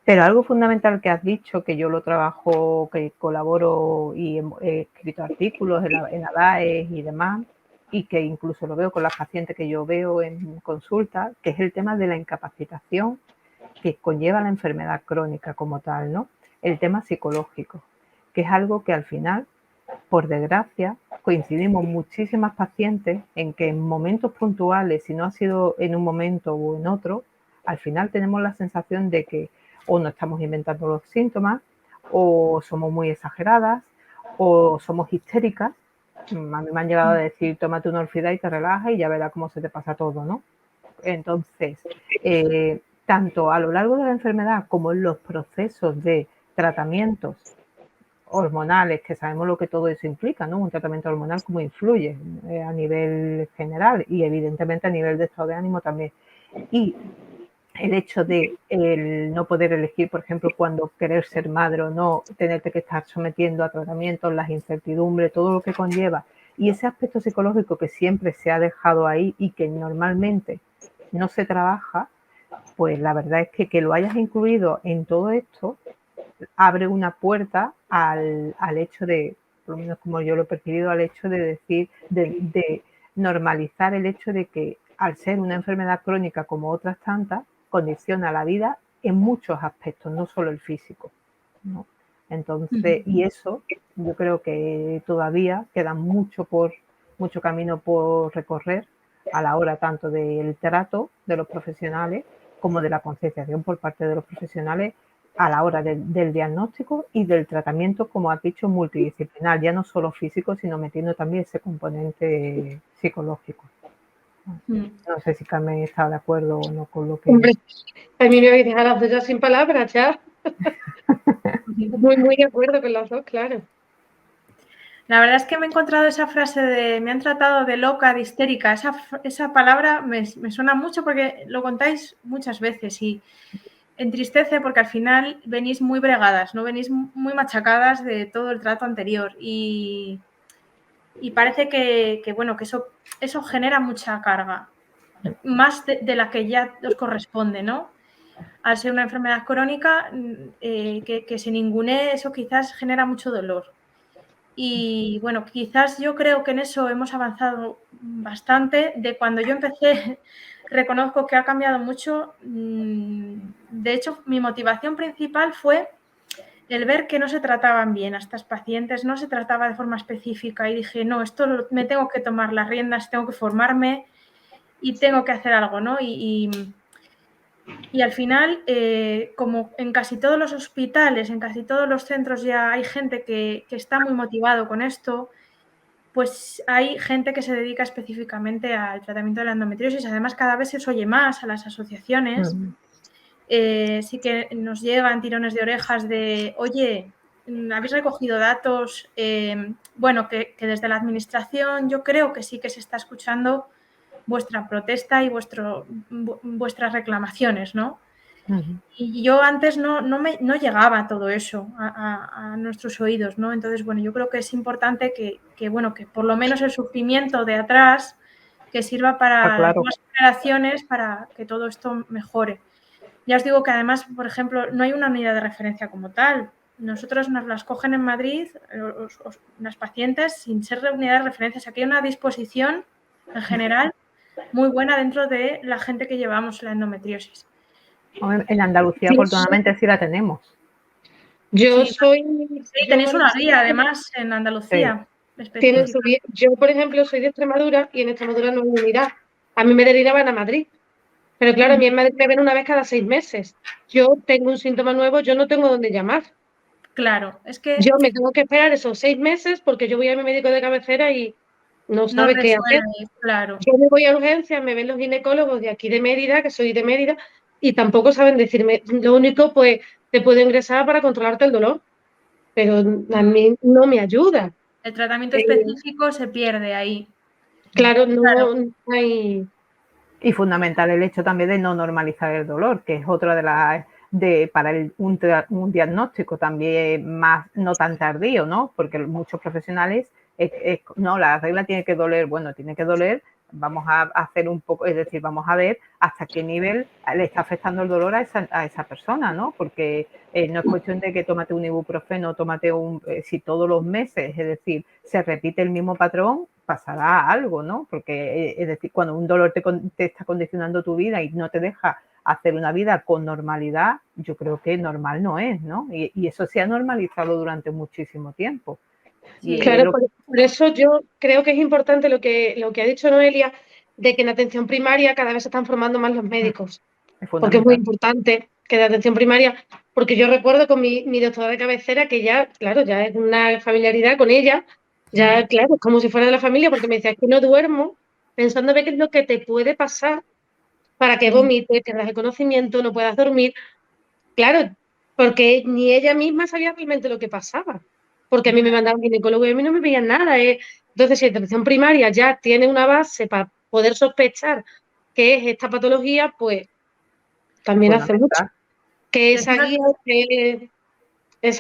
Pero algo fundamental que has dicho, que yo lo trabajo, que colaboro y he escrito artículos en ADAE y demás, y que incluso lo veo con las pacientes que yo veo en consulta, que es el tema de la incapacitación que conlleva la enfermedad crónica como tal, ¿no? El tema psicológico, que es algo que al final, por desgracia, coincidimos muchísimas pacientes en que en momentos puntuales, si no ha sido en un momento o en otro, al final tenemos la sensación de que o no estamos inventando los síntomas, o somos muy exageradas, o somos histéricas. A mí me han llegado a decir, tómate una Orfidea y te relajas y ya verás cómo se te pasa todo, ¿no? Entonces, tanto a lo largo de la enfermedad como en los procesos de tratamientos hormonales, que sabemos lo que todo eso implica, ¿no? Un tratamiento hormonal, cómo influye a nivel general y evidentemente a nivel de estado de ánimo también. Y el hecho de el no poder elegir, por ejemplo, cuando querer ser madre o no, tenerte que estar sometiendo a tratamientos, las incertidumbres, todo lo que conlleva. Y ese aspecto psicológico que siempre se ha dejado ahí y que normalmente no se trabaja, pues la verdad es que lo hayas incluido en todo esto abre una puerta al hecho de, por lo menos como yo lo he percibido, al hecho de decir, de normalizar el hecho de que al ser una enfermedad crónica como otras tantas, condiciona la vida en muchos aspectos, no solo el físico, ¿no? Entonces, y eso yo creo que todavía queda mucho camino por recorrer a la hora tanto del trato de los profesionales como de la concienciación por parte de los profesionales a la hora del diagnóstico y del tratamiento, como has dicho, multidisciplinar, ya no solo físico, sino metiendo también ese componente psicológico. No sé si Carmen está de acuerdo o no con lo que... Hombre, a mí me habéis dejado las dos ya sin palabras, ya. Muy de acuerdo con las dos, claro. La verdad es que me he encontrado esa frase de me han tratado de loca, de histérica. Esa palabra me suena mucho porque lo contáis muchas veces y entristece porque al final venís muy bregadas, ¿no? Venís muy machacadas de todo el trato anterior y parece que bueno, que eso genera mucha carga, más de la que ya os corresponde, ¿no? Al ser una enfermedad crónica, que se ningunee, eso quizás genera mucho dolor. Y bueno, quizás yo creo que en eso hemos avanzado bastante. De cuando yo empecé, reconozco que ha cambiado mucho. De hecho, mi motivación principal fue el ver que no se trataban bien a estas pacientes, no se trataba de forma específica y dije, no, esto me tengo que tomar las riendas, tengo que formarme y tengo que hacer algo, ¿no? Y al final, como en casi todos los hospitales, en casi todos los centros ya hay gente que está muy motivado con esto, pues hay gente que se dedica específicamente al tratamiento de la endometriosis. Además, cada vez se os oye más a las asociaciones. Sí que nos llegan tirones de orejas de, oye, habéis recogido datos, bueno, que desde la administración yo creo que sí que se está escuchando vuestra protesta y vuestras reclamaciones, ¿no? Y yo antes no llegaba todo eso a nuestros oídos, ¿no? Entonces, bueno, yo creo que es importante que por lo menos el sufrimiento de atrás que sirva para claro. nuevas generaciones, para que todo esto mejore. Ya os digo que además, por ejemplo, no hay una unidad de referencia como tal. Nosotros nos las cogen en Madrid, las pacientes, sin ser unidad de referencia. O sea, que hay una disposición en general muy buena dentro de la gente que llevamos la endometriosis. En Andalucía, afortunadamente, sí la tenemos. Yo Sí, soy... sí, yo, tenéis una guía, además, en Andalucía. tienen Específica. su guía. Yo, por ejemplo, soy de Extremadura y en Extremadura no hay unidad. A mí me derivaban a Madrid. Pero claro, a mí en Madrid me ven una vez cada 6 meses. Yo tengo un síntoma nuevo, yo no tengo dónde llamar. Claro, es que Yo me tengo que esperar esos 6 meses porque yo voy a mi médico de cabecera y no no sabe qué hacer. resuelve, claro. Yo me voy a urgencias, me ven los ginecólogos de aquí de Mérida, que soy de Mérida, y tampoco saben decirme. Lo único, pues, te puedo ingresar para controlarte el dolor, pero a mí no me ayuda. El tratamiento Eh, específico se pierde ahí. claro, Claro. no hay... Y fundamental el hecho también de no normalizar el dolor, que es otra de las para un diagnóstico también más no tan tardío, ¿no? Porque muchos profesionales no, la regla tiene que doler, bueno, tiene que doler, vamos a hacer un poco, es decir, vamos a ver hasta qué nivel le está afectando el dolor a esa persona, ¿no? Porque no es cuestión de que tómate un ibuprofeno, tómate si todos los meses, es decir, se repite el mismo patrón, pasará algo, ¿no? Porque, es decir, cuando un dolor te está condicionando tu vida y no te deja hacer una vida con normalidad, yo creo que normal no es, ¿no? Y eso se ha normalizado durante muchísimo tiempo. Sí. Claro, por eso yo creo que es importante lo que ha dicho Noelia, de que en atención primaria cada vez se están formando más los médicos, porque es muy importante que de atención primaria, porque yo recuerdo con mi doctora de cabecera que ya, claro, ya es una familiaridad con ella, ya, claro, es como si fuera de la familia, porque me decía, es que no duermo pensando qué es lo que te puede pasar para que vomites, pierdas el conocimiento, no puedas dormir. Claro, porque ni ella misma sabía realmente lo que pasaba, porque a mí me mandaban ginecólogo y a mí no me veían nada. Entonces, si la atención primaria ya tiene una base para poder sospechar que es esta patología, pues también hace mucho. Que esa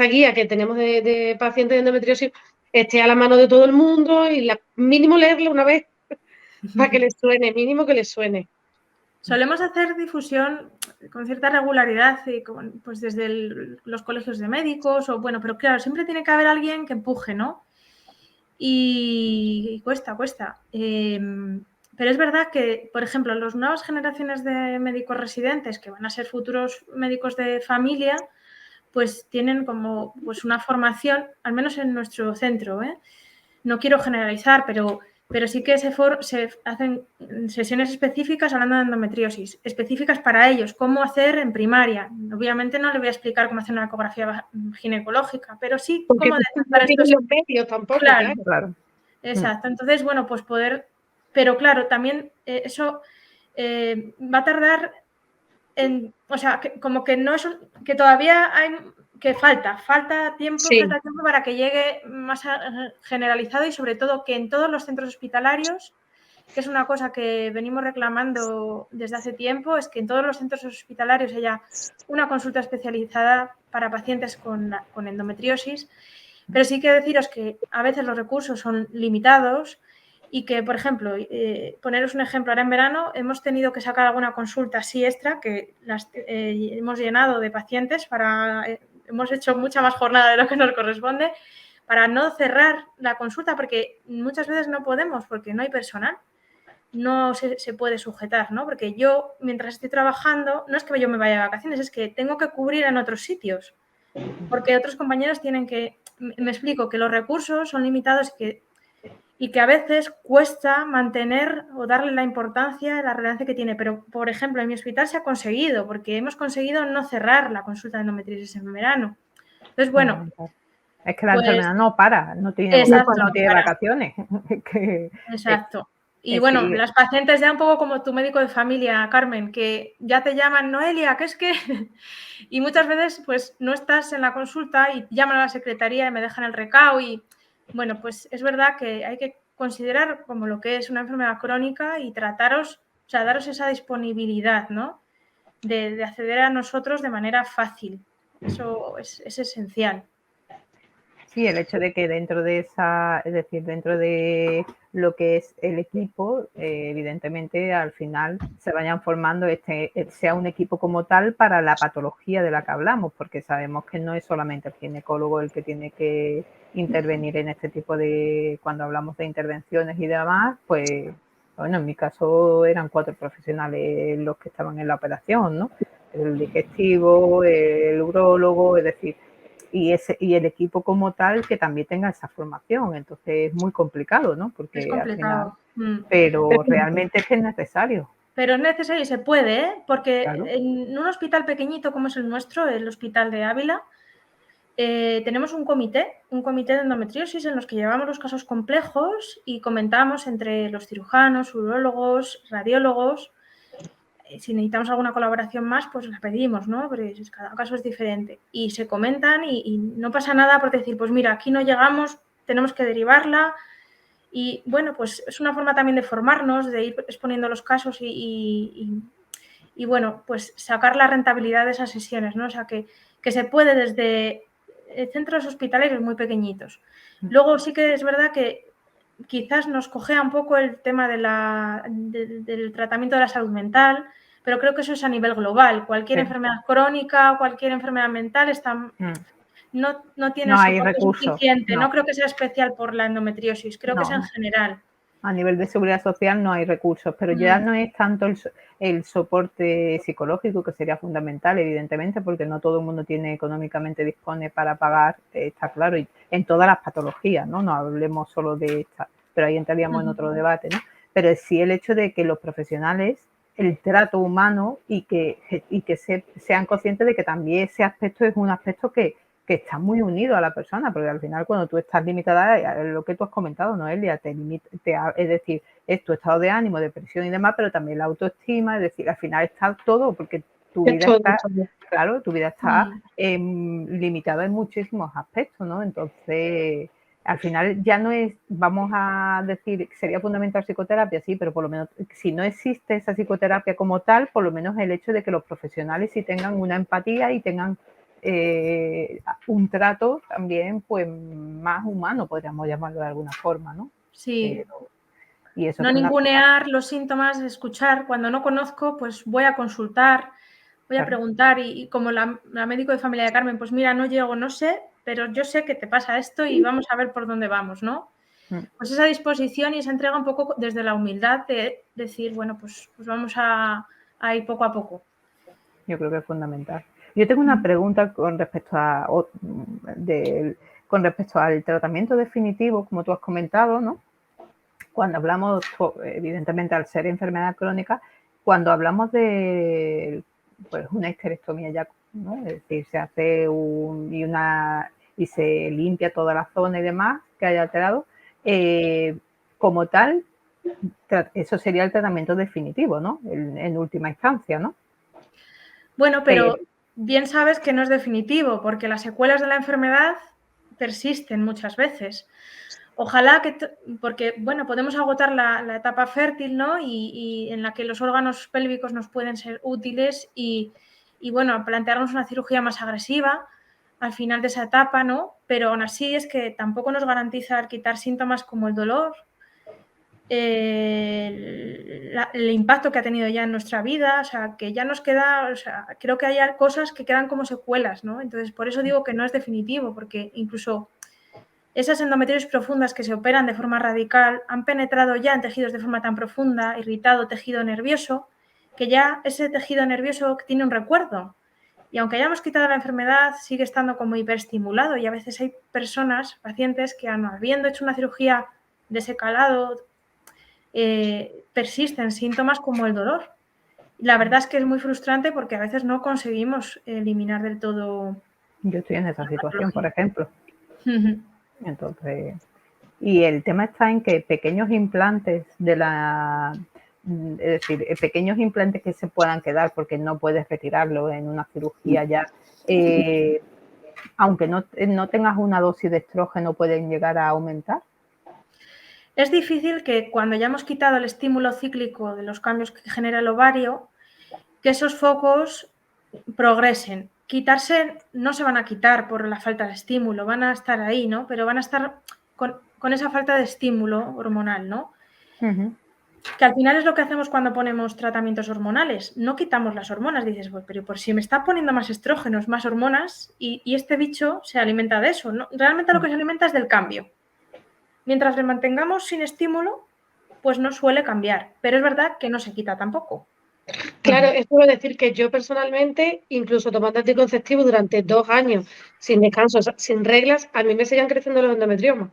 guía que tenemos de pacientes de endometriosis esté a la mano de todo el mundo y mínimo leerla una vez para que les suene, mínimo que les suene. Solemos hacer difusión con cierta regularidad, pues desde los colegios de médicos, o bueno, pero claro, siempre tiene que haber alguien que empuje, ¿no? Y cuesta. Pero es verdad que, por ejemplo, las nuevas generaciones de médicos residentes, que van a ser futuros médicos de familia, pues tienen como pues una formación, al menos en nuestro centro, ¿eh? No quiero generalizar, pero sí que se hacen sesiones específicas hablando de endometriosis, específicas para ellos, cómo hacer en primaria. Obviamente no le voy a explicar cómo hacer una ecografía ginecológica, pero sí porque cómo no tienen los medios tampoco, claro. Exacto. Entonces, bueno, pues poder... Pero claro, también eso va a tardar en... O sea, como que no es... que todavía hay... que falta tiempo para que llegue más generalizado y sobre todo que en todos los centros hospitalarios, que es una cosa que venimos reclamando desde hace tiempo, es que en todos los centros hospitalarios haya una consulta especializada para pacientes con endometriosis, pero sí que deciros que a veces los recursos son limitados y que, por ejemplo, poneros un ejemplo, ahora en verano hemos tenido que sacar alguna consulta así extra que las hemos llenado de pacientes hemos hecho mucha más jornada de lo que nos corresponde para no cerrar la consulta, porque muchas veces no podemos, porque no hay personal, no se puede sujetar, ¿no? Porque yo, mientras estoy trabajando, no es que yo me vaya de vacaciones, es que tengo que cubrir en otros sitios, porque otros compañeros tienen que, me explico, que los recursos son limitados y que a veces cuesta mantener o darle la importancia, la relevancia que tiene. Pero, por ejemplo, en mi hospital se ha conseguido, porque hemos conseguido no cerrar la consulta de endometriosis en verano. Entonces, bueno... Es que la enfermedad no para, no tiene vacaciones. Exacto. Y bueno, las pacientes ya un poco como tu médico de familia, Carmen, que ya te llaman, Noelia, que es que... y muchas veces pues no estás en la consulta y llaman a la secretaría y me dejan el recao y bueno, pues es verdad que hay que considerar como lo que es una enfermedad crónica y trataros, o sea, daros esa disponibilidad, ¿no? De acceder a nosotros de manera fácil. Eso es esencial. Sí, el hecho de que dentro de esa, es decir, dentro de lo que es el equipo, evidentemente al final se vayan formando, sea un equipo como tal para la patología de la que hablamos, porque sabemos que no es solamente el ginecólogo el que tiene que intervenir en este tipo de, cuando hablamos de intervenciones y demás, pues, bueno, en mi caso eran 4 profesionales los que estaban en la operación, ¿no? El digestivo, el urólogo, es decir, y el equipo como tal que también tenga esa formación. Entonces es muy complicado, ¿no? Es Porque al final, complicado. pero realmente es que es necesario. Pero es necesario y se puede, ¿eh? Porque Claro. en un hospital pequeñito como es el nuestro, el Hospital de Ávila, tenemos un comité de endometriosis en los que llevamos los casos complejos y comentamos entre los cirujanos, urólogos, radiólogos. Si necesitamos alguna colaboración más, pues la pedimos, ¿no? Porque cada caso es diferente. Y se comentan y no pasa nada por decir, pues mira, aquí no llegamos, tenemos que derivarla. Y bueno, pues es una forma también de formarnos, de ir exponiendo los casos y bueno, pues sacar la rentabilidad de esas sesiones, ¿no? O sea, que se puede desde centros hospitalarios muy pequeñitos. Luego sí que es verdad que quizás nos cojea un poco el tema del tratamiento de la salud mental, pero creo que eso es a nivel global. Cualquier enfermedad crónica, cualquier enfermedad mental no tiene No el hay soporte recursos. suficiente. No creo que sea especial por la endometriosis, creo que es en general. A nivel de seguridad social no hay recursos, pero ya no es tanto el soporte psicológico, que sería fundamental, evidentemente, porque no todo el mundo tiene económicamente dispone para pagar, está claro, y en todas las patologías, ¿no? No hablemos solo de esta, pero ahí entraríamos en otro debate, ¿no? Pero sí el hecho de que los profesionales, el trato humano y que sean conscientes de que también ese aspecto es un aspecto que está muy unido a la persona, porque al final cuando tú estás limitada, lo que tú has comentado, Noelia, es decir, es tu estado de ánimo, depresión y demás, pero también la autoestima, es decir, al final está todo, porque tu vida está, claro, tu vida está limitada en muchísimos aspectos, ¿no? Entonces, al final ya no es, vamos a decir, sería fundamental psicoterapia, sí, pero por lo menos si no existe esa psicoterapia como tal, por lo menos el hecho de que los profesionales sí tengan una empatía y tengan un trato también pues más humano, podríamos llamarlo de alguna forma, ¿no? Sí. Y eso no ningunear los síntomas, escuchar. Cuando no conozco, pues voy a consultar, voy a preguntar y como la médico de familia de Carmen, pues mira, no llego, no sé, pero yo sé que te pasa esto y vamos a ver por dónde vamos, ¿no? Pues esa disposición y esa entrega un poco desde la humildad de decir, bueno, pues vamos a ir poco a poco. Yo creo que es fundamental. Yo tengo una pregunta con respecto al tratamiento definitivo, como tú has comentado, ¿no? Cuando hablamos, evidentemente al ser enfermedad crónica, cuando hablamos de pues una histerectomía ya, ¿no? Es decir, se hace y se limpia toda la zona y demás que haya alterado, como tal, eso sería el tratamiento definitivo, ¿no? En última instancia, ¿no? Bueno, pero bien sabes que no es definitivo, porque las secuelas de la enfermedad persisten muchas veces. Ojalá porque, bueno, podemos agotar la etapa fértil, ¿no? Y en la que los órganos pélvicos nos pueden ser útiles y, bueno, plantearnos una cirugía más agresiva al final de esa etapa, ¿no? Pero aún así es que tampoco nos garantiza quitar síntomas como el dolor, el impacto que ha tenido ya en nuestra vida, o sea, que ya nos queda, o sea, creo que hay cosas que quedan como secuelas, ¿no? Entonces, por eso digo que no es definitivo, porque incluso esas endometriosis profundas que se operan de forma radical han penetrado ya en tejidos de forma tan profunda, irritado tejido nervioso, que ya ese tejido nervioso tiene un recuerdo. Y aunque hayamos quitado la enfermedad, sigue estando como hiperestimulado y a veces hay personas, pacientes, que habiendo hecho una cirugía de ese calado, persisten síntomas como el dolor. La verdad es que es muy frustrante porque a veces no conseguimos eliminar del todo. Yo estoy en esa situación, por ejemplo. Entonces, y el tema está en que pequeños implantes es decir, pequeños implantes que se puedan quedar porque no puedes retirarlo en una cirugía ya, aunque no tengas una dosis de estrógeno, pueden llegar a aumentar. Es difícil que cuando ya hemos quitado el estímulo cíclico de los cambios que genera el ovario, que esos focos progresen. quitarse no se van a quitar por la falta de estímulo, van a estar ahí, ¿no? Pero van a estar con esa falta de estímulo hormonal, ¿no? Que al final es lo que hacemos cuando ponemos tratamientos hormonales. No quitamos las hormonas, dices, pues, pero por si me está poniendo más estrógenos, más hormonas, y este bicho se alimenta de eso, ¿no? Realmente lo que se alimenta es del cambio. Mientras le mantengamos sin estímulo, pues no suele cambiar. Pero es verdad que no se quita tampoco. Claro, esto quiere decir que yo personalmente, incluso tomando anticonceptivo durante 2 años, sin descanso, sin reglas, a mí me siguen creciendo los endometriomas.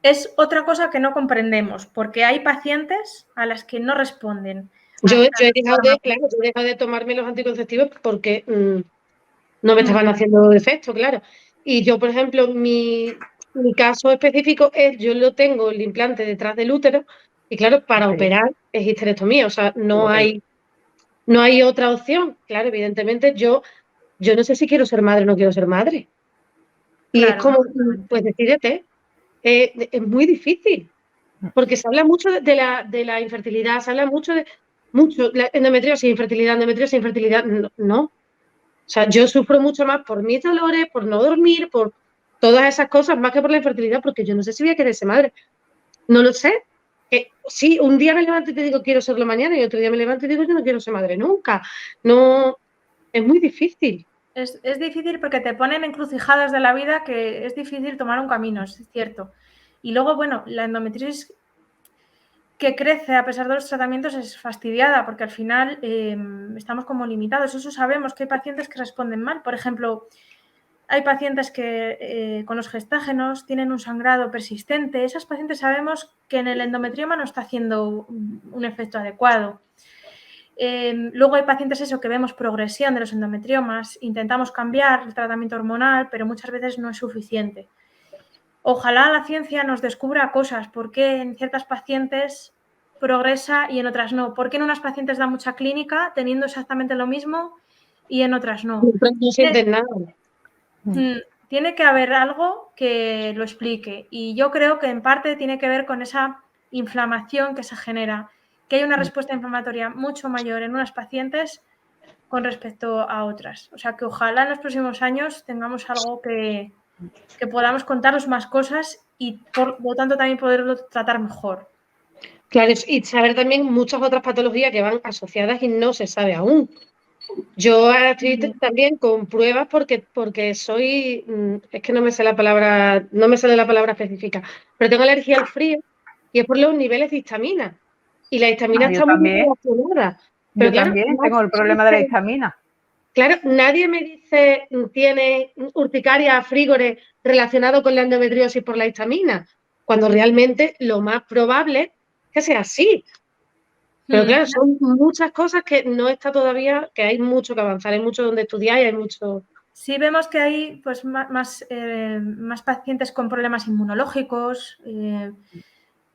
Es otra cosa que no comprendemos, porque hay pacientes a las que no responden. Yo he dejado de tomarme los anticonceptivos porque no me estaban haciendo efecto, claro. Y yo, por ejemplo, mi caso específico es, yo lo tengo el implante detrás del útero y claro, para operar es histerectomía, o sea, no hay otra opción. Claro, evidentemente yo no sé si quiero ser madre o no quiero ser madre. Y claro, es como, pues decídete, es muy difícil, porque se habla mucho de la infertilidad, se habla mucho la endometriosis, infertilidad, no. O sea, yo sufro mucho más por mis dolores, por no dormir, por todas esas cosas, más que por la infertilidad, porque yo no sé si voy a querer ser madre. No lo sé. Sí, un día me levanto y te digo quiero serlo mañana y otro día me levanto y digo yo no quiero ser madre nunca. No, es muy difícil. Es difícil porque te ponen encrucijadas de la vida que es difícil tomar un camino, es cierto. Y luego, bueno, la endometriosis que crece a pesar de los tratamientos es fastidiada porque al final estamos como limitados. Eso sabemos que hay pacientes que responden mal. Por ejemplo, hay pacientes que con los gestágenos tienen un sangrado persistente. Esas pacientes sabemos que en el endometrioma no está haciendo un efecto adecuado. Luego hay pacientes que vemos progresión de los endometriomas, intentamos cambiar el tratamiento hormonal, pero muchas veces no es suficiente. Ojalá la ciencia nos descubra cosas, por qué en ciertas pacientes progresa y en otras no, por qué en unas pacientes da mucha clínica teniendo exactamente lo mismo y en otras no. No sienten nada. Tiene que haber algo que lo explique y yo creo que en parte tiene que ver con esa inflamación que se genera, que hay una respuesta inflamatoria mucho mayor en unas pacientes con respecto a otras. O sea, que ojalá en los próximos años tengamos algo que podamos contaros más cosas y por lo tanto también poderlo tratar mejor. Claro, y saber también muchas otras patologías que van asociadas y no se sabe aún. Yo ahora estoy también con pruebas porque soy, es que no me sale la palabra específica, pero tengo alergia al frío y es por los niveles de histamina. Y la histamina está muy relacionada. Yo también tengo el problema de la histamina. Claro, nadie me dice tiene urticaria, frígore relacionado con la endometriosis por la histamina, cuando realmente lo más probable es que sea así. Pero claro, son muchas cosas que no está todavía, que hay mucho que avanzar, hay mucho donde estudiar y hay mucho... Sí, vemos que hay pues, más pacientes con problemas inmunológicos,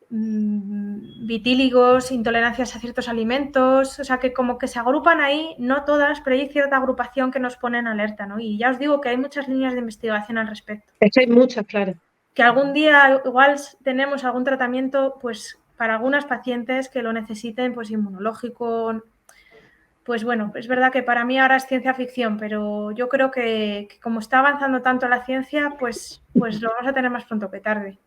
vitíligos, intolerancias a ciertos alimentos, o sea que como que se agrupan ahí, no todas, pero hay cierta agrupación que nos pone en alerta, ¿no? Y ya os digo que hay muchas líneas de investigación al respecto. Es que hay muchas, claro. Que algún día igual tenemos algún tratamiento, pues para algunas pacientes que lo necesiten, pues inmunológico. Pues bueno, es verdad que para mí ahora es ciencia ficción, pero yo creo que como está avanzando tanto la ciencia, pues lo vamos a tener más pronto que tarde.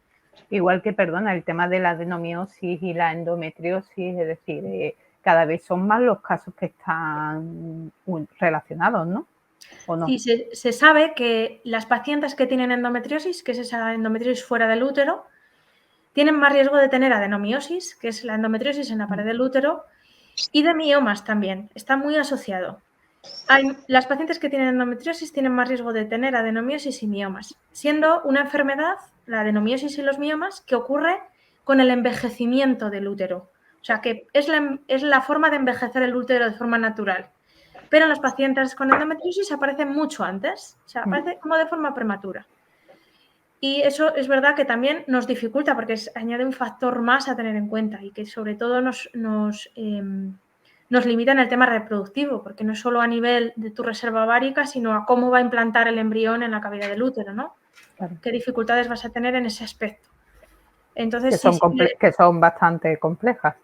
Igual que, perdona, el tema de la adenomiosis y la endometriosis, es decir, cada vez son más los casos que están relacionados, ¿no? ¿O no? Sí, se sabe que las pacientes que tienen endometriosis, que es esa endometriosis fuera del útero, tienen más riesgo de tener adenomiosis, que es la endometriosis en la pared del útero, y de miomas también, está muy asociado. Las pacientes que tienen endometriosis tienen más riesgo de tener adenomiosis y miomas, siendo una enfermedad, la adenomiosis y los miomas, que ocurre con el envejecimiento del útero. O sea, que es la forma de envejecer el útero de forma natural. Pero en los pacientes con endometriosis aparece mucho antes, o sea, aparece como de forma prematura. Y eso es verdad que también nos dificulta porque añade un factor más a tener en cuenta y que sobre todo nos limita en el tema reproductivo, porque no es solo a nivel de tu reserva ovárica, sino a cómo va a implantar el embrión en la cavidad del útero, ¿no? Claro. ¿Qué dificultades vas a tener en ese aspecto? Entonces, que son bastante complejas.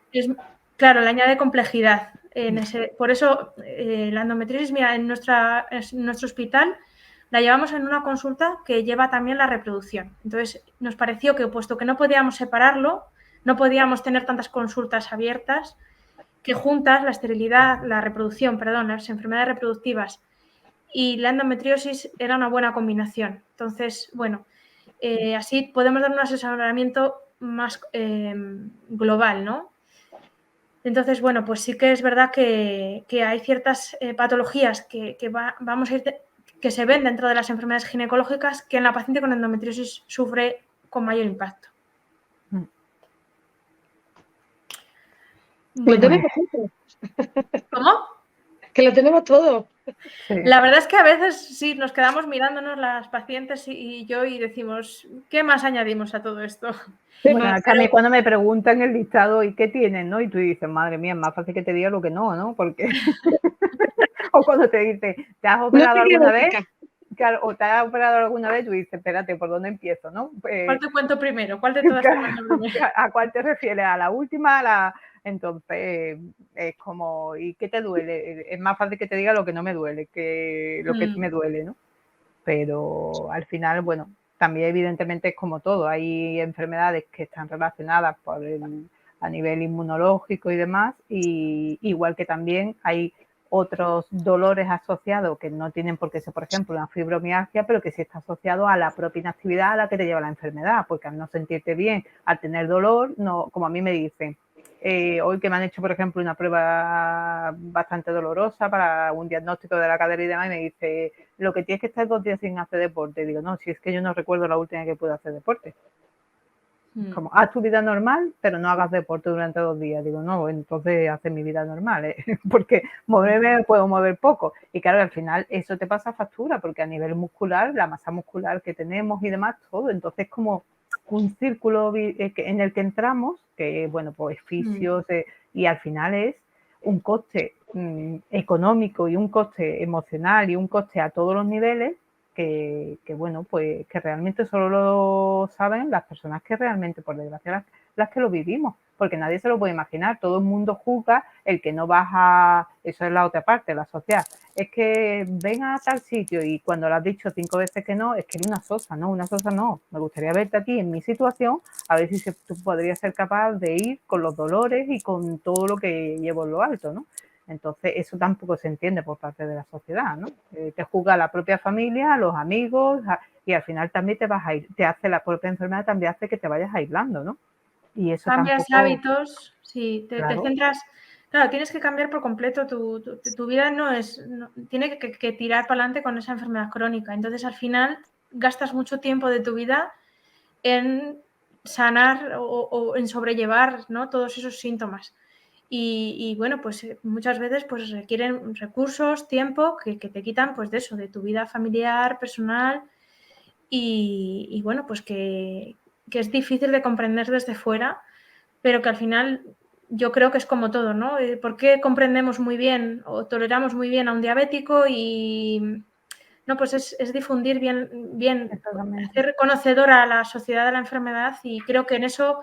Claro, le añade complejidad. Por eso la endometriosis, mira, en nuestro hospital la llevamos en una consulta que lleva también la reproducción. Entonces nos pareció que, puesto que no podíamos separarlo, no podíamos tener tantas consultas abiertas, que juntas la esterilidad, la reproducción, perdón, las enfermedades reproductivas y la endometriosis era una buena combinación. Entonces, bueno, así podemos dar un asesoramiento más global, ¿no? Entonces, bueno, pues sí que es verdad que hay ciertas patologías que se ven dentro de las enfermedades ginecológicas que en la paciente con endometriosis sufre con mayor impacto. Lo tenemos todo. ¿Cómo? Que lo tenemos todo. Sí. La verdad es que a veces sí nos quedamos mirándonos las pacientes y yo y decimos, ¿qué más añadimos a todo esto? Bueno, es que a mí cuando me preguntan el listado y qué tienen, ¿no? Y tú dices, madre mía, es más fácil que te diga lo que no, ¿no? Porque o cuando te dice, ¿te has operado alguna vez? Claro, o te has operado alguna vez, tú dices, espérate, ¿por dónde empiezo, no? ¿Cuál te cuento primero? ¿Cuál de todas te cuento primero? ¿A cuál te refieres? ¿A la última? Entonces, es como, ¿y qué te duele? Es más fácil que te diga lo que no me duele que lo que me duele, ¿no? Pero al final, bueno, también evidentemente es como todo. Hay enfermedades que están relacionadas a nivel inmunológico y demás, y igual que también hay otros dolores asociados que no tienen por qué ser, por ejemplo, una fibromialgia, pero que sí está asociado a la propia inactividad a la que te lleva la enfermedad, porque al no sentirte bien, al tener dolor, no, como a mí me dicen, hoy que me han hecho, por ejemplo, una prueba bastante dolorosa para un diagnóstico de la cadera y demás, y me dice, lo que tienes que estar 2 días sin hacer deporte. Y digo, no, si es que yo no recuerdo la última vez que pude hacer deporte. Como, haz tu vida normal, pero no hagas deporte durante 2 días. Digo, no, entonces hace mi vida normal, porque moverme puedo mover poco. Y claro, al final eso te pasa factura, porque a nivel muscular, la masa muscular que tenemos y demás, todo. Entonces como un círculo en el que entramos, que bueno, pues fisios, y al final es un coste económico y un coste emocional y un coste a todos los niveles, que bueno, pues que realmente solo lo saben las personas que realmente, por desgracia, las que lo vivimos, porque nadie se lo puede imaginar. Todo el mundo juzga el que no baja, eso es la otra parte, la social. Es que ven a tal sitio y cuando le has dicho 5 veces que no, es que eres una sosa, no, una sosa no. Me gustaría verte a ti en mi situación, a ver si tú podrías ser capaz de ir con los dolores y con todo lo que llevo en lo alto, ¿no? Entonces, eso tampoco se entiende por parte de la sociedad, ¿no? Te juzga la propia familia, los amigos, y al final también te hace la propia enfermedad, también hace que te vayas aislando, ¿no? Y eso cambias tampoco... hábitos, sí, te centras... Claro, tienes que cambiar por completo tu vida, tiene que tirar para adelante con esa enfermedad crónica. Entonces, al final, gastas mucho tiempo de tu vida en sanar o en sobrellevar, ¿no?, todos esos síntomas. Y bueno, pues muchas veces pues requieren recursos, tiempo que te quitan pues de eso, de tu vida familiar, personal y bueno, pues que es difícil de comprender desde fuera, pero que al final yo creo que es como todo, ¿no? ¿Por qué comprendemos muy bien o toleramos muy bien a un diabético? Y no, pues es difundir bien hacer conocedora a la sociedad de la enfermedad, y creo que en eso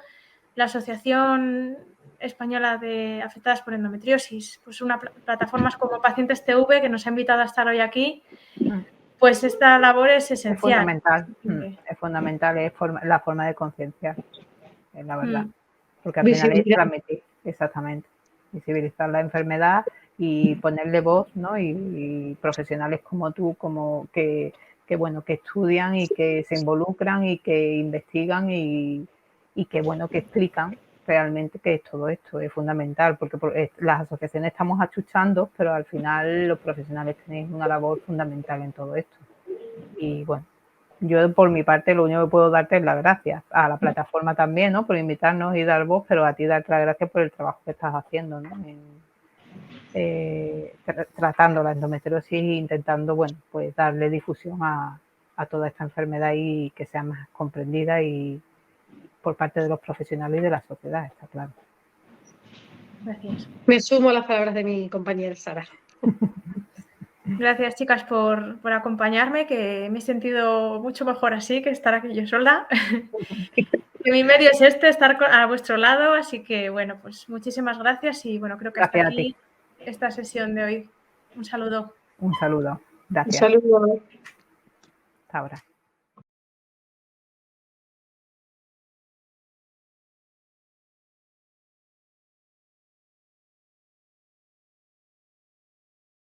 la Asociación Española de Afectadas por Endometriosis, pues una plataformas como Pacientes TV, que nos ha invitado a estar hoy aquí, pues esta labor es esencial. Es fundamental, es la forma de concienciar, es la verdad. Porque al final es transmitir, exactamente, visibilizar la enfermedad y ponerle voz, ¿no? Y profesionales como tú, como que bueno, que estudian y que se involucran y que investigan y que bueno, que explican realmente que todo esto es fundamental, porque las asociaciones estamos achuchando, pero al final los profesionales tenéis una labor fundamental en todo esto. Y bueno, yo por mi parte lo único que puedo darte es las gracias a la plataforma también, ¿no?, por invitarnos y dar voz, pero a ti darte las gracias por el trabajo que estás haciendo, ¿no?, tratando la endometriosis e intentando, bueno, pues darle difusión a toda esta enfermedad y que sea más comprendida y por parte de los profesionales y de la sociedad, está claro. Gracias. Me sumo a las palabras de mi compañera Sara. Gracias, chicas, por acompañarme, que me he sentido mucho mejor así que estar aquí yo sola. Que mi medio es estar a vuestro lado, así que bueno, pues muchísimas gracias y bueno, creo que hasta aquí esta sesión de hoy. Un saludo. Un saludo. Gracias. Un saludo. Hasta ahora.